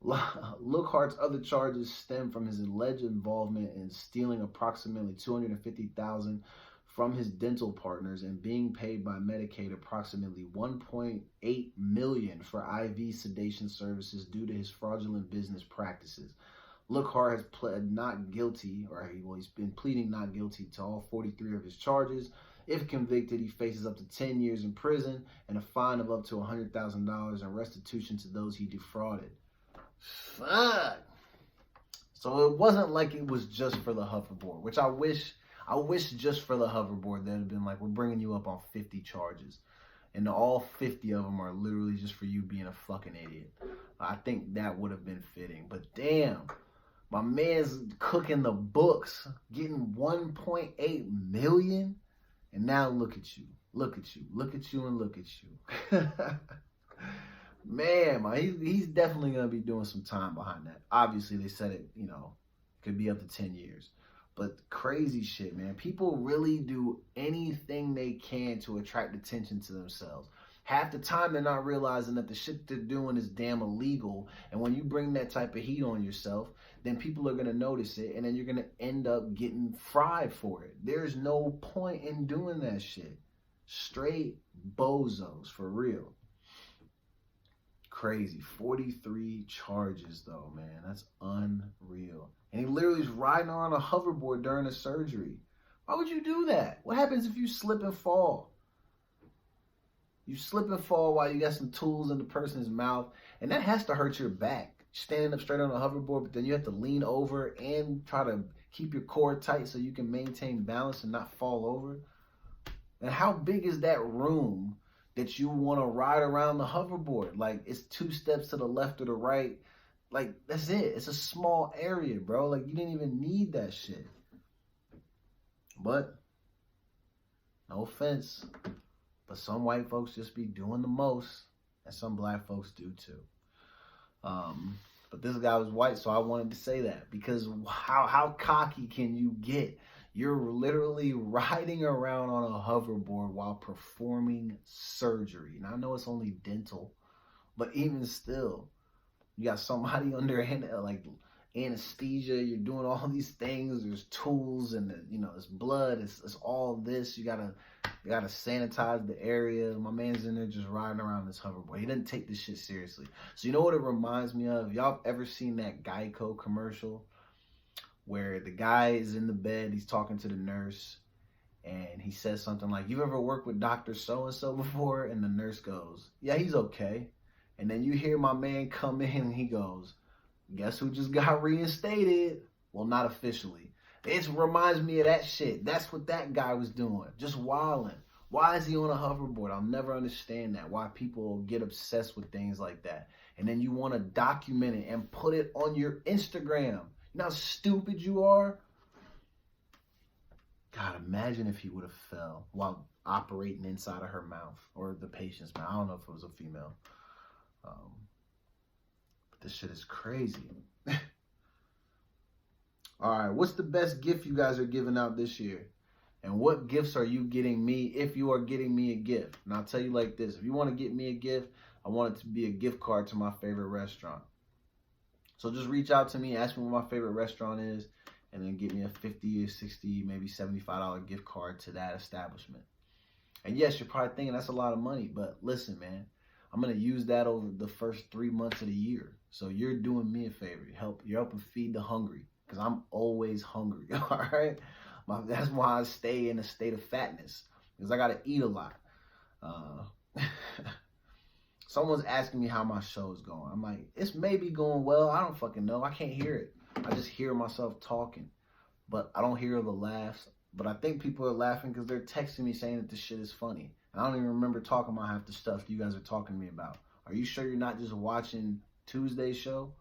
S1: Lookhart's other charges stem from his alleged involvement in stealing approximately $250,000 from his dental partners and being paid by Medicaid approximately $1.8 million for IV sedation services due to his fraudulent business practices. Lookhart has pled not guilty, or he's been pleading not guilty to all 43 of his charges. If convicted, he faces up to 10 years in prison and a fine of up to $100,000 and restitution to those he defrauded. Fuck. So it wasn't like it was just for the hoverboard, which I wish just for the hoverboard they'd have been like, we're bringing you up on 50 charges. And all 50 of them are literally just for you being a fucking idiot. I think that would have been fitting. But damn, my man's cooking the books, getting 1.8 million. And now look at you. Look at you. Look at you and look at you. Man, he's definitely going to be doing some time behind that. Obviously, they said it, you know, could be up to 10 years. But crazy shit, man. People really do anything they can to attract attention to themselves. Half the time, they're not realizing that the shit they're doing is damn illegal. And when you bring that type of heat on yourself, then people are going to notice it. And then you're going to end up getting fried for it. There's no point in doing that shit. Straight bozos, for real. Crazy. 43 charges, though, man. That's unreal. And he literally is riding on a hoverboard during a surgery. Why would you do that? What happens if you slip and fall? You slip and fall while you got some tools in the person's mouth, and that has to hurt your back. Standing up straight on a hoverboard, but then you have to lean over and try to keep your core tight so you can maintain balance and not fall over. And how big is that room that you want to ride around the hoverboard? Like, it's 2 steps to the left or the right. Like, that's it. It's a small area, bro. Like, you didn't even need that shit. But, no offense, but some white folks just be doing the most, and some black folks do too. But this guy was white, so I wanted to say that, because how cocky can you get? You're literally riding around on a hoverboard while performing surgery. And I know it's only dental, but even still, you got somebody under like anesthesia. You're doing all these things. There's tools, and it's blood. It's all this. You gotta sanitize the area. My man's in there just riding around this hoverboard. He didn't take this shit seriously. So you know what it reminds me of? Y'all ever seen that Geico commercial where the guy is in the bed, he's talking to the nurse, and he says something like, "You've ever worked with Dr. So-and-so before?" And the nurse goes, "Yeah, he's okay." And then you hear my man come in and he goes, "Guess who just got reinstated?" Well, not officially. It reminds me of that shit. That's what that guy was doing. Just wilding. Why is he on a hoverboard? I'll never understand that. Why people get obsessed with things like that. And then you want to document it and put it on your Instagram. You know how stupid you are? God, imagine if he would have fell while operating inside of her mouth, or the patient's mouth. I don't know if it was a female. But this shit is crazy. All right, what's the best gift you guys are giving out this year? And what gifts are you getting me if you are getting me a gift? And I'll tell you like this. If you want to get me a gift, I want it to be a gift card to my favorite restaurant. So just reach out to me, ask me what my favorite restaurant is, and then get me a $50 or $60, maybe $75 gift card to that establishment. And yes, you're probably thinking that's a lot of money, but listen, man, I'm going to use that over the first 3 months of the year. So you're doing me a favor. You're helping feed the hungry, because I'm always hungry, all right? That's why I stay in a state of fatness, because I got to eat a lot. Someone's asking me how my show is going. I'm like, it's maybe going well. I don't fucking know. I can't hear it. I just hear myself talking, but I don't hear the laughs. But I think people are laughing because they're texting me saying that this shit is funny. I don't even remember talking about half the stuff you guys are talking to me about. Are you sure you're not just watching Tuesday's show?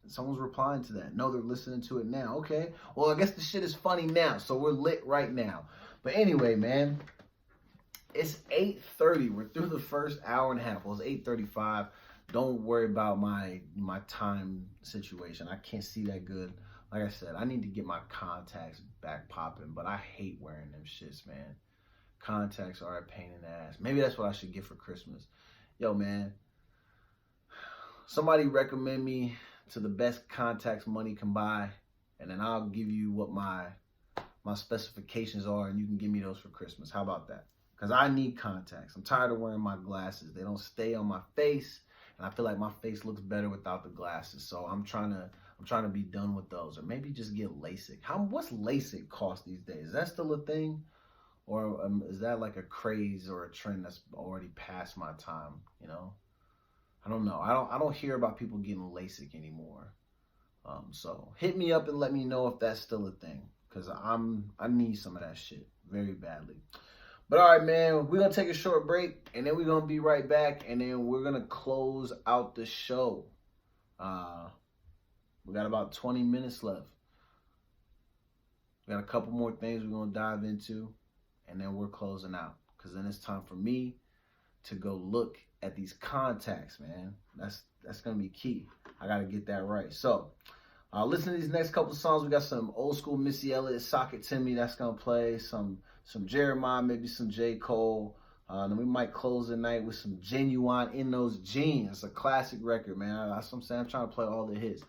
S1: Someone's replying to that. No, they're listening to it now. Okay. Well, I guess the shit is funny now, so we're lit right now. But anyway, man, it's 8:30. We're through the first hour and a half. Well, it's 8:35. Don't worry about my time situation. I can't see that good. Like I said, I need to get my contacts back popping, but I hate wearing them shits, man. Contacts are a pain in the ass. Maybe that's what I should get for Christmas. Yo, man, somebody recommend me to the best contacts money can buy, and then I'll give you what my specifications are, and you can give me those for Christmas. How about that? Because I need contacts. I'm tired of wearing my glasses. They don't stay on my face, and I feel like my face looks better without the glasses. So I'm trying to I'm trying to be done with those, or maybe just get LASIK. What's LASIK cost these days? Is that still a thing, or is that like a craze or a trend that's already past my time? You know, I don't know. I don't hear about people getting LASIK anymore. So hit me up and let me know if that's still a thing, because I need some of that shit very badly. But all right, man, we're gonna take a short break, and then we're gonna be right back, and then we're gonna close out the show. We got about 20 minutes left. We got a couple more things we're gonna dive into, and then we're closing out, because then it's time for me to go look at these contacts, man. That's gonna be key. I gotta get that right. So listen to these next couple of songs. We got some old school Missy Elliott, Sock It To Me, that's gonna play. Some Jeremiah, maybe some J. Cole. Then we might close the night with some Genuine, In Those Jeans. It's a classic record, man. That's what I'm saying. I'm trying to play all the hits.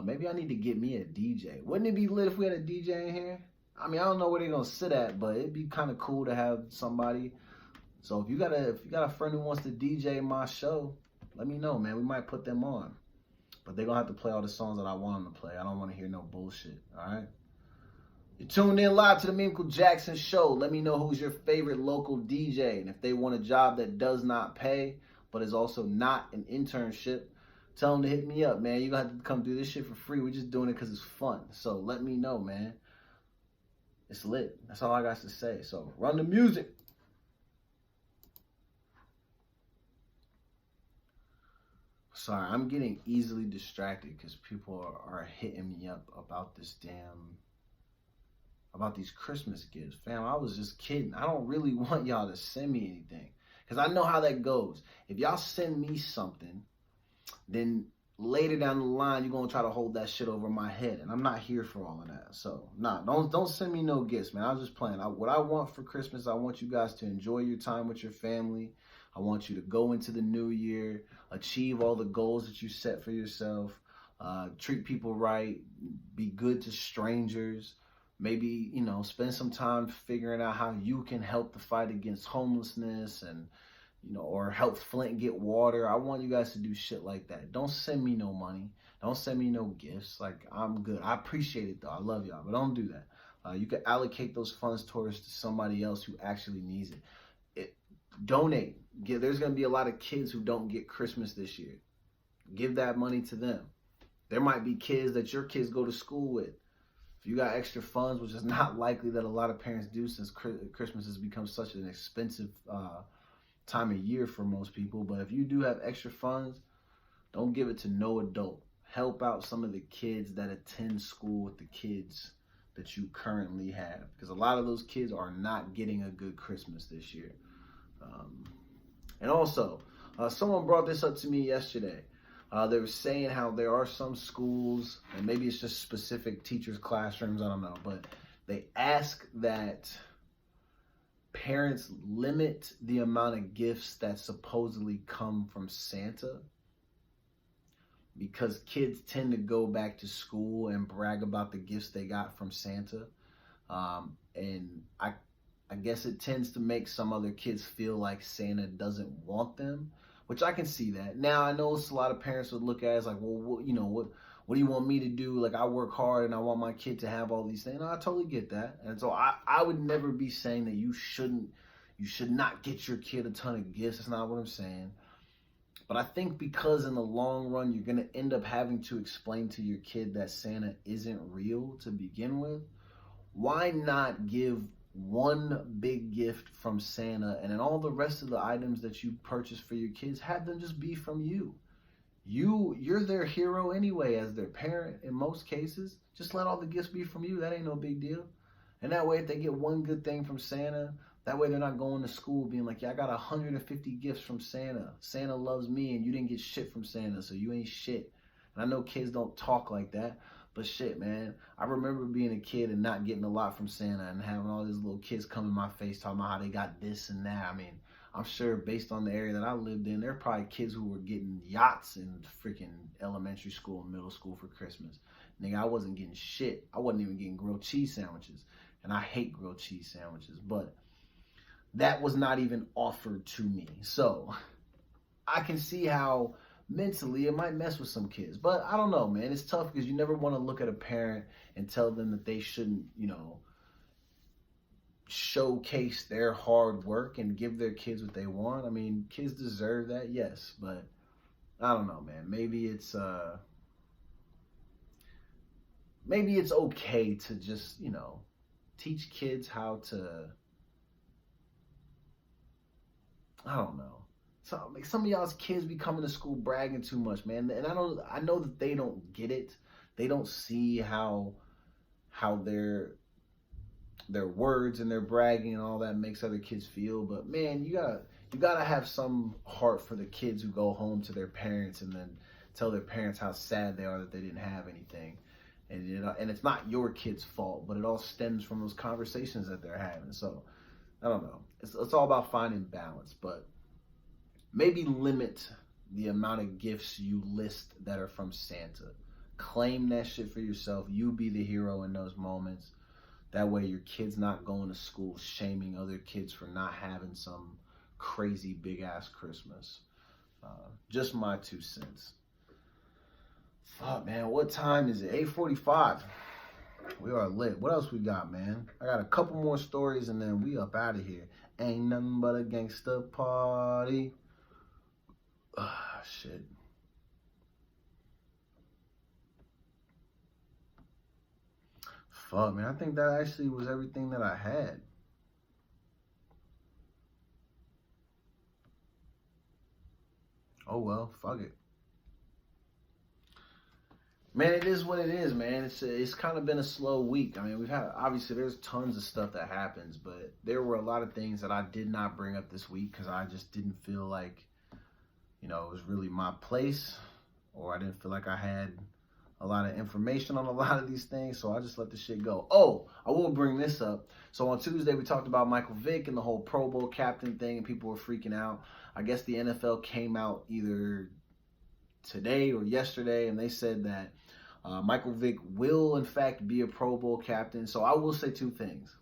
S1: Maybe I need to get me a DJ. Wouldn't it be lit if we had a DJ in here? I mean, I don't know where they're gonna sit at, but it'd be kind of cool to have somebody. So if you got a friend who wants to DJ my show, let me know, man. We might put them on. But they're gonna have to play all the songs that I want them to play. I don't want to hear no bullshit. All right. You're tuned in live to the Memecool Jackson Show. Let me know who's your favorite local DJ, and if they want a job that does not pay, but is also not an internship, tell them to hit me up, man. You're going to have to come do this shit for free. We're just doing it because it's fun. So let me know, man. It's lit. That's all I got to say. So run the music. Sorry, I'm getting easily distracted because people are hitting me up about these Christmas gifts. Fam, I was just kidding. I don't really want y'all to send me anything, because I know how that goes. If y'all send me something, then later down the line, you're going to try to hold that shit over my head. And I'm not here for all of that. So, nah, don't send me no gifts, man. I was just playing. What I want for Christmas, I want you guys to enjoy your time with your family. I want you to go into the new year, achieve all the goals that you set for yourself, treat people right, be good to strangers. Maybe, spend some time figuring out how you can help the fight against homelessness and, or help Flint get water. I want you guys to do shit like that. Don't send me no money. Don't send me no gifts. Like, I'm good. I appreciate it, though. I love y'all, but don't do that. You can allocate those funds towards to somebody else who actually needs it. Donate. There's going to be a lot of kids who don't get Christmas this year. Give that money to them. There might be kids that your kids go to school with. If you got extra funds, which is not likely that a lot of parents do, since Christmas has become such an expensive time of year for most people. But if you do have extra funds, don't give it to no adult. Help out some of the kids that attend school with the kids that you currently have, because a lot of those kids are not getting a good Christmas this year. And also, someone brought this up to me yesterday. They were saying how there are some schools, and maybe it's just specific teachers' classrooms, I don't know, but they ask that parents limit the amount of gifts that supposedly come from Santa, because kids tend to go back to school and brag about the gifts they got from Santa. And I guess it tends to make some other kids feel like Santa doesn't want them, which I can see that. Now, I know a lot of parents would look at it as like, well, what do you want me to do? Like, I work hard and I want my kid to have all these things. No, I totally get that. And so I would never be saying that you should not get your kid a ton of gifts. That's not what I'm saying. But I think because in the long run, you're going to end up having to explain to your kid that Santa isn't real to begin with, why not give one big gift from Santa, and then all the rest of the items that you purchase for your kids, have them just be from you. You're their hero anyway, as their parent in most cases. Just let all the gifts be from you. That ain't no big deal. And that way, if they get one good thing from Santa, that way they're not going to school being like, yeah, I got 150 gifts from Santa. Santa loves me, and you didn't get shit from Santa, so you ain't shit. And I know kids don't talk like that, but shit, man, I remember being a kid and not getting a lot from Santa and having all these little kids come in my face talking about how they got this and that. I mean, I'm sure based on the area that I lived in, there are probably kids who were getting yachts in freaking elementary school and middle school for Christmas. Nigga, I wasn't getting shit. I wasn't even getting grilled cheese sandwiches. And I hate grilled cheese sandwiches, but that was not even offered to me. So I can see how mentally it might mess with some kids. But I don't know, man. It's tough because you never want to look at a parent and tell them that they shouldn't, showcase their hard work and give their kids what they want. I mean, kids deserve that, yes, but I don't know, man. Maybe it's okay to just, teach kids how to, I don't know. So like some of y'all's kids be coming to school bragging too much, man. And I know that they don't get it. They don't see how their words and their bragging and all that makes other kids feel. But man, you gotta have some heart for the kids who go home to their parents and then tell their parents how sad they are that they didn't have anything. And it's not your kid's fault, but it all stems from those conversations that they're having. So I don't know. It's all about finding balance, but maybe limit the amount of gifts you list that are from Santa. Claim that shit for yourself. You be the hero in those moments. That way your kid's not going to school shaming other kids for not having some crazy big ass Christmas. Just my 2 cents. Fuck, man, what time is it? 8:45. We are lit. What else we got, man? I got a couple more stories and then we up out of here. Ain't nothing but a gangsta party. Ah, shit. Fuck, man. I think that actually was everything that I had. Oh, well, fuck it. Man, it is what it is, man. It's kind of been a slow week. I mean, we've had, obviously, there's tons of stuff that happens, but there were a lot of things that I did not bring up this week because I just didn't feel like, it was really my place, or I didn't feel like I had a lot of information on a lot of these things, so I just let the shit go. Oh, I will bring this up. So on Tuesday, we talked about Michael Vick and the whole Pro Bowl captain thing, and people were freaking out. I guess the NFL came out either today or yesterday, and they said that Michael Vick will, in fact, be a Pro Bowl captain. So I will say 2 things.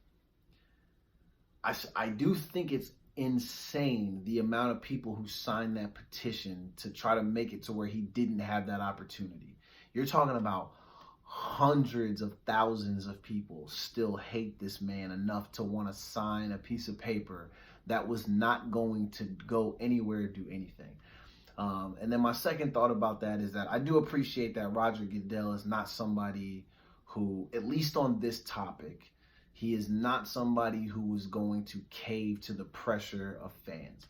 S1: I do think it's insane the amount of people who signed that petition to try to make it to where he didn't have that opportunity. You're talking about hundreds of thousands of people still hate this man enough to want to sign a piece of paper that was not going to go anywhere or do anything. And then my second thought about that is that I do appreciate that Roger Goodell is not somebody who, at least on this topic, he is not somebody who is going to cave to the pressure of fans.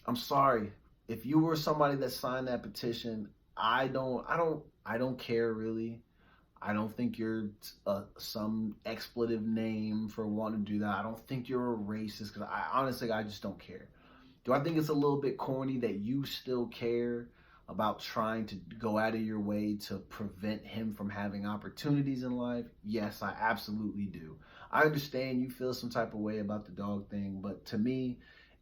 S1: I'm sorry. If you were somebody that signed that petition, I don't care really. I don't think you're some expletive name for wanting to do that. I don't think you're a racist because I just don't care. Do I think it's a little bit corny that you still care about trying to go out of your way to prevent him from having opportunities in life? Yes, I absolutely do. I understand you feel some type of way about the dog thing, but to me,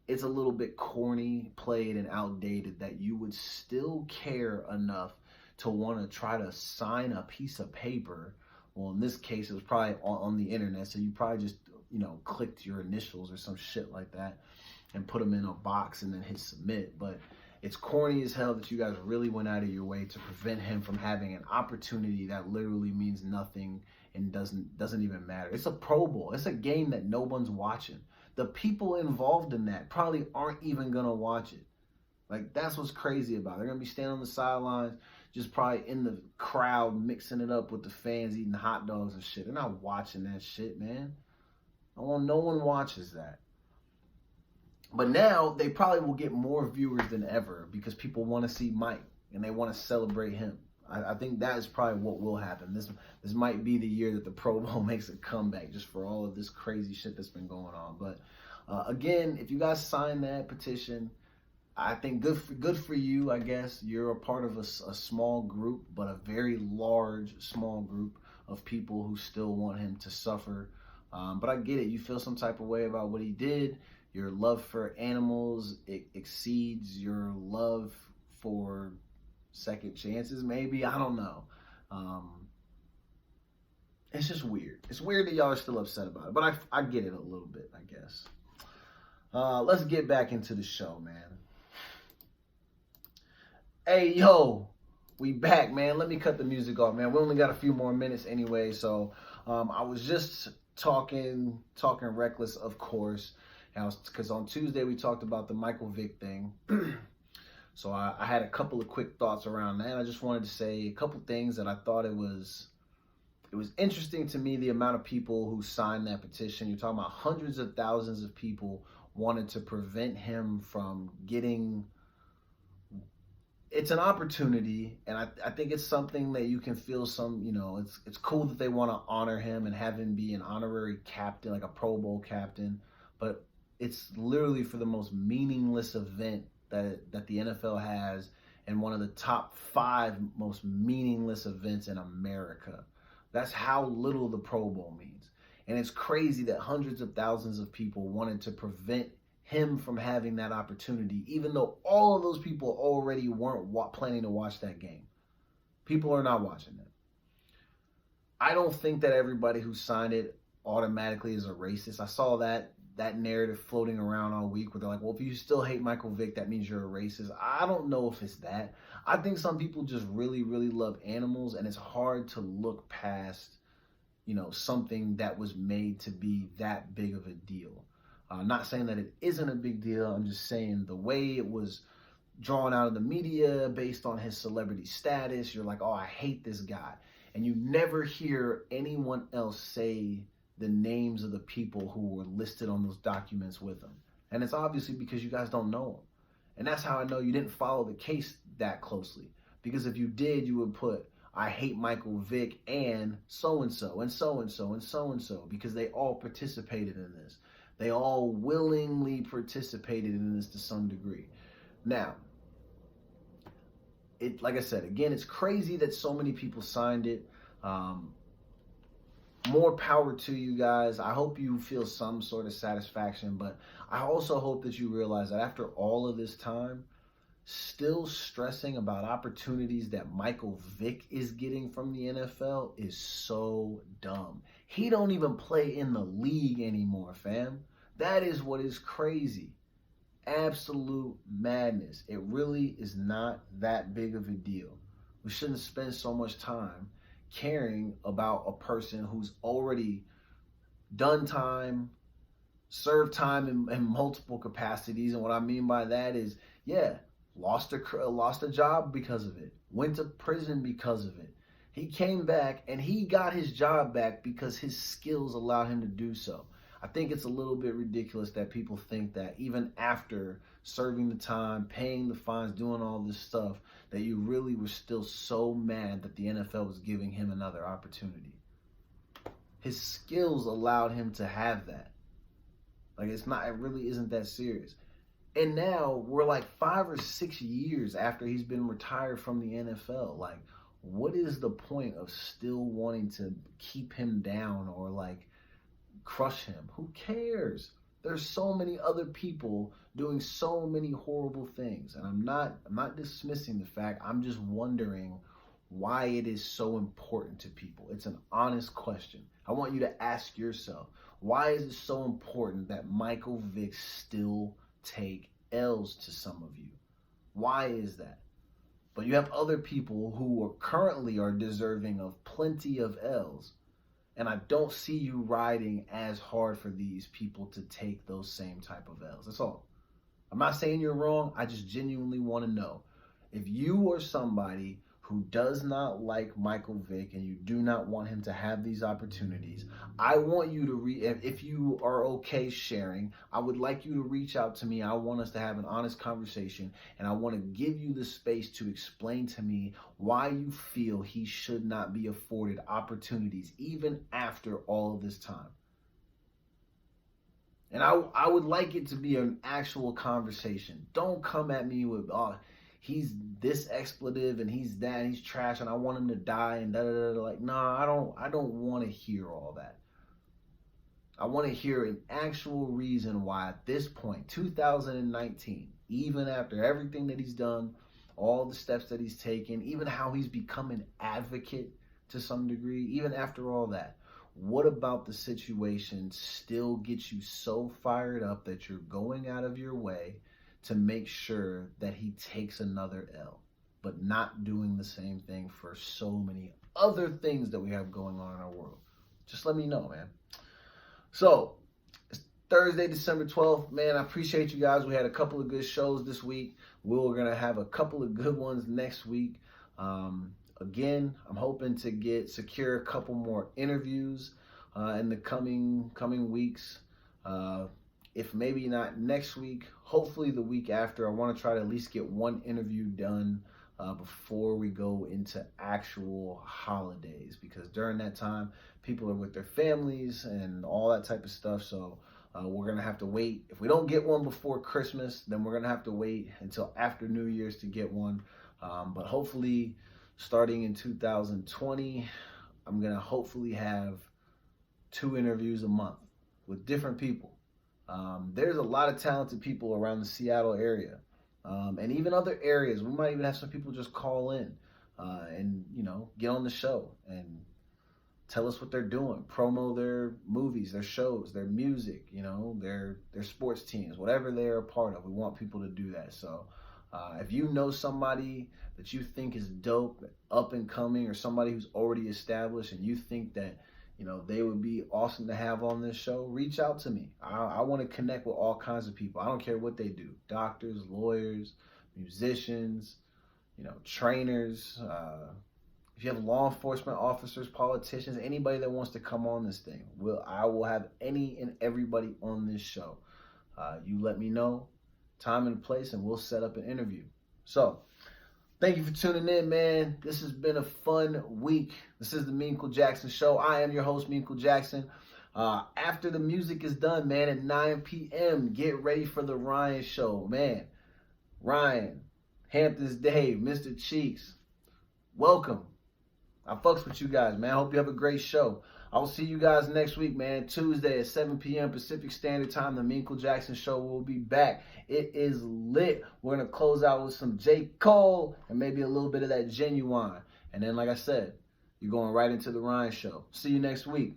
S1: it's a little bit corny, played, and outdated that you would still care enough to want to try to sign a piece of paper. Well, in this case, it was probably on the internet, so you probably just, clicked your initials or some shit like that and put them in a box and then hit submit. But it's corny as hell that you guys really went out of your way to prevent him from having an opportunity that literally means nothing and doesn't even matter. It's a Pro Bowl. It's a game that no one's watching. The people involved in that probably aren't even gonna watch it. Like, that's what's crazy about it. They're gonna be standing on the sidelines, just probably in the crowd, mixing it up with the fans eating hot dogs and shit. They're not watching that shit, man. No one watches that. But now they probably will get more viewers than ever because people want to see Mike and they want to celebrate him. I think that is probably what will happen. This might be the year that the Pro Bowl makes a comeback just for all of this crazy shit that's been going on. But again, if you guys sign that petition, I think good for you, I guess. You're a part of a small group, but a very large, small group of people who still want him to suffer. But I get it. You feel some type of way about what he did. Your love for animals, it exceeds your love for second chances, maybe. I don't know. It's just weird. It's weird that y'all are still upset about it, but I get it a little bit, I guess. Let's get back into the show, man. Hey, yo, we back, man. Let me cut the music off, man. We only got a few more minutes anyway. So I was just talking reckless, of course. Because on Tuesday we talked about the Michael Vick thing. So I had a couple of quick thoughts around that. I just wanted to say a couple things that I thought it was interesting to me, the amount of people who signed that petition. You're talking about hundreds of thousands of people wanted to prevent him from getting. It's an opportunity, and I think it's something that you can feel some, it's cool that they want to honor him and have him be an honorary captain, like a Pro Bowl captain, but it's literally for the most meaningless event that the NFL has, and one of the top 5 most meaningless events in America. That's how little the Pro Bowl means. And it's crazy that hundreds of thousands of people wanted to prevent him from having that opportunity, even though all of those people already weren't planning to watch that game. People are not watching it. I don't think that everybody who signed it automatically is a racist. I saw that narrative floating around all week where they're like, well, if you still hate Michael Vick, that means you're a racist. I don't know if it's that. I think some people just really, really love animals, and it's hard to look past, something that was made to be that big of a deal. Not saying that it isn't a big deal. I'm just saying the way it was drawn out of the media based on his celebrity status, you're like, oh, I hate this guy. And you never hear anyone else say the names of the people who were listed on those documents with him. And it's obviously because you guys don't know him. And that's how I know you didn't follow the case that closely. Because if you did, you would put, I hate Michael Vick and so-and-so and so-and-so and so-and-so, because they all participated in this. They all willingly participated in this to some degree. Now, like I said, again, it's crazy that so many people signed it. More power to you guys. I hope you feel some sort of satisfaction, but I also hope that you realize that after all of this time, still stressing about opportunities that Michael Vick is getting from the NFL is so dumb. He don't even play in the league anymore, fam. That is what is crazy. Absolute madness. It really is not that big of a deal. We shouldn't spend so much time caring about a person who's already done time, served time in multiple capacities. And what I mean by that is, lost a job because of it, went to prison because of it. He came back and he got his job back because his skills allowed him to do so. I think it's a little bit ridiculous that people think that even after serving the time, paying the fines, doing all this stuff, that you really were still so mad that the NFL was giving him another opportunity. His skills allowed him to have that. Like, it really isn't that serious. And now we're like 5 or 6 years after he's been retired from the NFL. Like, what is the point of still wanting to keep him down or like crush him? Who cares? There's so many other people doing so many horrible things. And I'm not dismissing the fact. I'm just wondering why it is so important to people. It's an honest question. I want you to ask yourself, why is it so important that Michael Vick still take L's to some of you? Why is that? But you have other people who are deserving of plenty of L's. And I don't see you riding as hard for these people to take those same type of L's. That's all. I'm not saying you're wrong. I just genuinely want to know. If you are somebody who does not like Michael Vick and you do not want him to have these opportunities, I want you to if you are okay sharing, I would like you to reach out to me. I want us to have an honest conversation, and I want to give you the space to explain to me why you feel he should not be afforded opportunities even after all of this time. And I would like it to be an actual conversation. Don't come at me with, he's this expletive and he's that and he's trash and I want him to die and da da da. Like, nah, I don't want to hear all that. I want to hear an actual reason why at this point, 2019, even after everything that he's done, all the steps that he's taken, even how he's become an advocate to some degree, even after all that, what about the situation still gets you so fired up that you're going out of your way to make sure that he takes another L? but not doing the same thing for so many other things that we have going on in our world. Just let me know, man. So, it's Thursday, December 12th. Man, I appreciate you guys. We had a couple of good shows this week. We're going to have a couple of good ones next week. Again, I'm hoping to secure a couple more interviews in the coming weeks. If maybe not next week, hopefully the week after. I want to try to at least get one interview done before we go into actual holidays, because during that time, people are with their families and all that type of stuff. So we're going to have to wait. If we don't get one before Christmas, then we're going to have to wait until after New Year's to get one. But hopefully, starting in 2020, I'm going to hopefully have 2 interviews a month with different people. There's a lot of talented people around the Seattle area, and even other areas. We might even have some people just call in and, get on the show and tell us what they're doing, promo their movies, their shows, their music, their sports teams, whatever they're a part of. We want people to do that. So if you know somebody that you think is dope, up and coming, or somebody who's already established, and you think that they would be awesome to have on this show, reach out to me. I want to connect with all kinds of people. I don't care what they do. Doctors, lawyers, musicians, trainers. If you have law enforcement officers, politicians, anybody that wants to come on this thing, I will have any and everybody on this show. You let me know time and place, and we'll set up an interview. So, thank you for tuning in, man. This has been a fun week. This is the Meanquel Jackson Show. I am your host, Meanquel Jackson. After the music is done, man, at 9 p.m., get ready for the Ryan Show, man. Ryan, Hamptons Dave, Mr. Cheeks, welcome. I fucks with you guys, man. I hope you have a great show. I will see you guys next week, man. Tuesday at 7 p.m. Pacific Standard Time, the Meanquel Jackson Show will be back. It is lit. We're going to close out with some J. Cole and maybe a little bit of that Genuine. And then, like I said, you're going right into the Ryan Show. See you next week.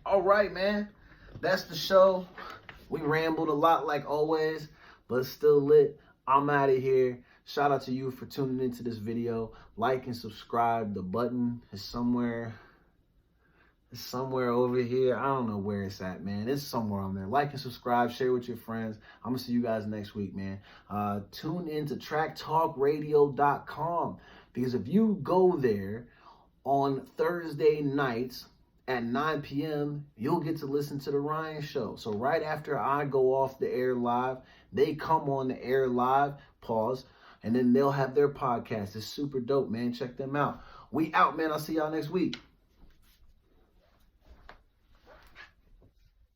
S1: All right, man. That's the show. We rambled a lot like always, but still lit. I'm out of here. Shout out to you for tuning into this video. Like and subscribe. The button is somewhere over here. I don't know where it's at, man. It's somewhere on there. Like and subscribe. Share with your friends. I'm going to see you guys next week, man. Tune in to tracktalkradio.com, because if you go there on Thursday nights at 9 p.m., you'll get to listen to the Ryan Show. So right after I go off the air live, they come on the air live, pause, and then they'll have their podcast. It's super dope, man. Check them out. We out, man. I'll see y'all next week.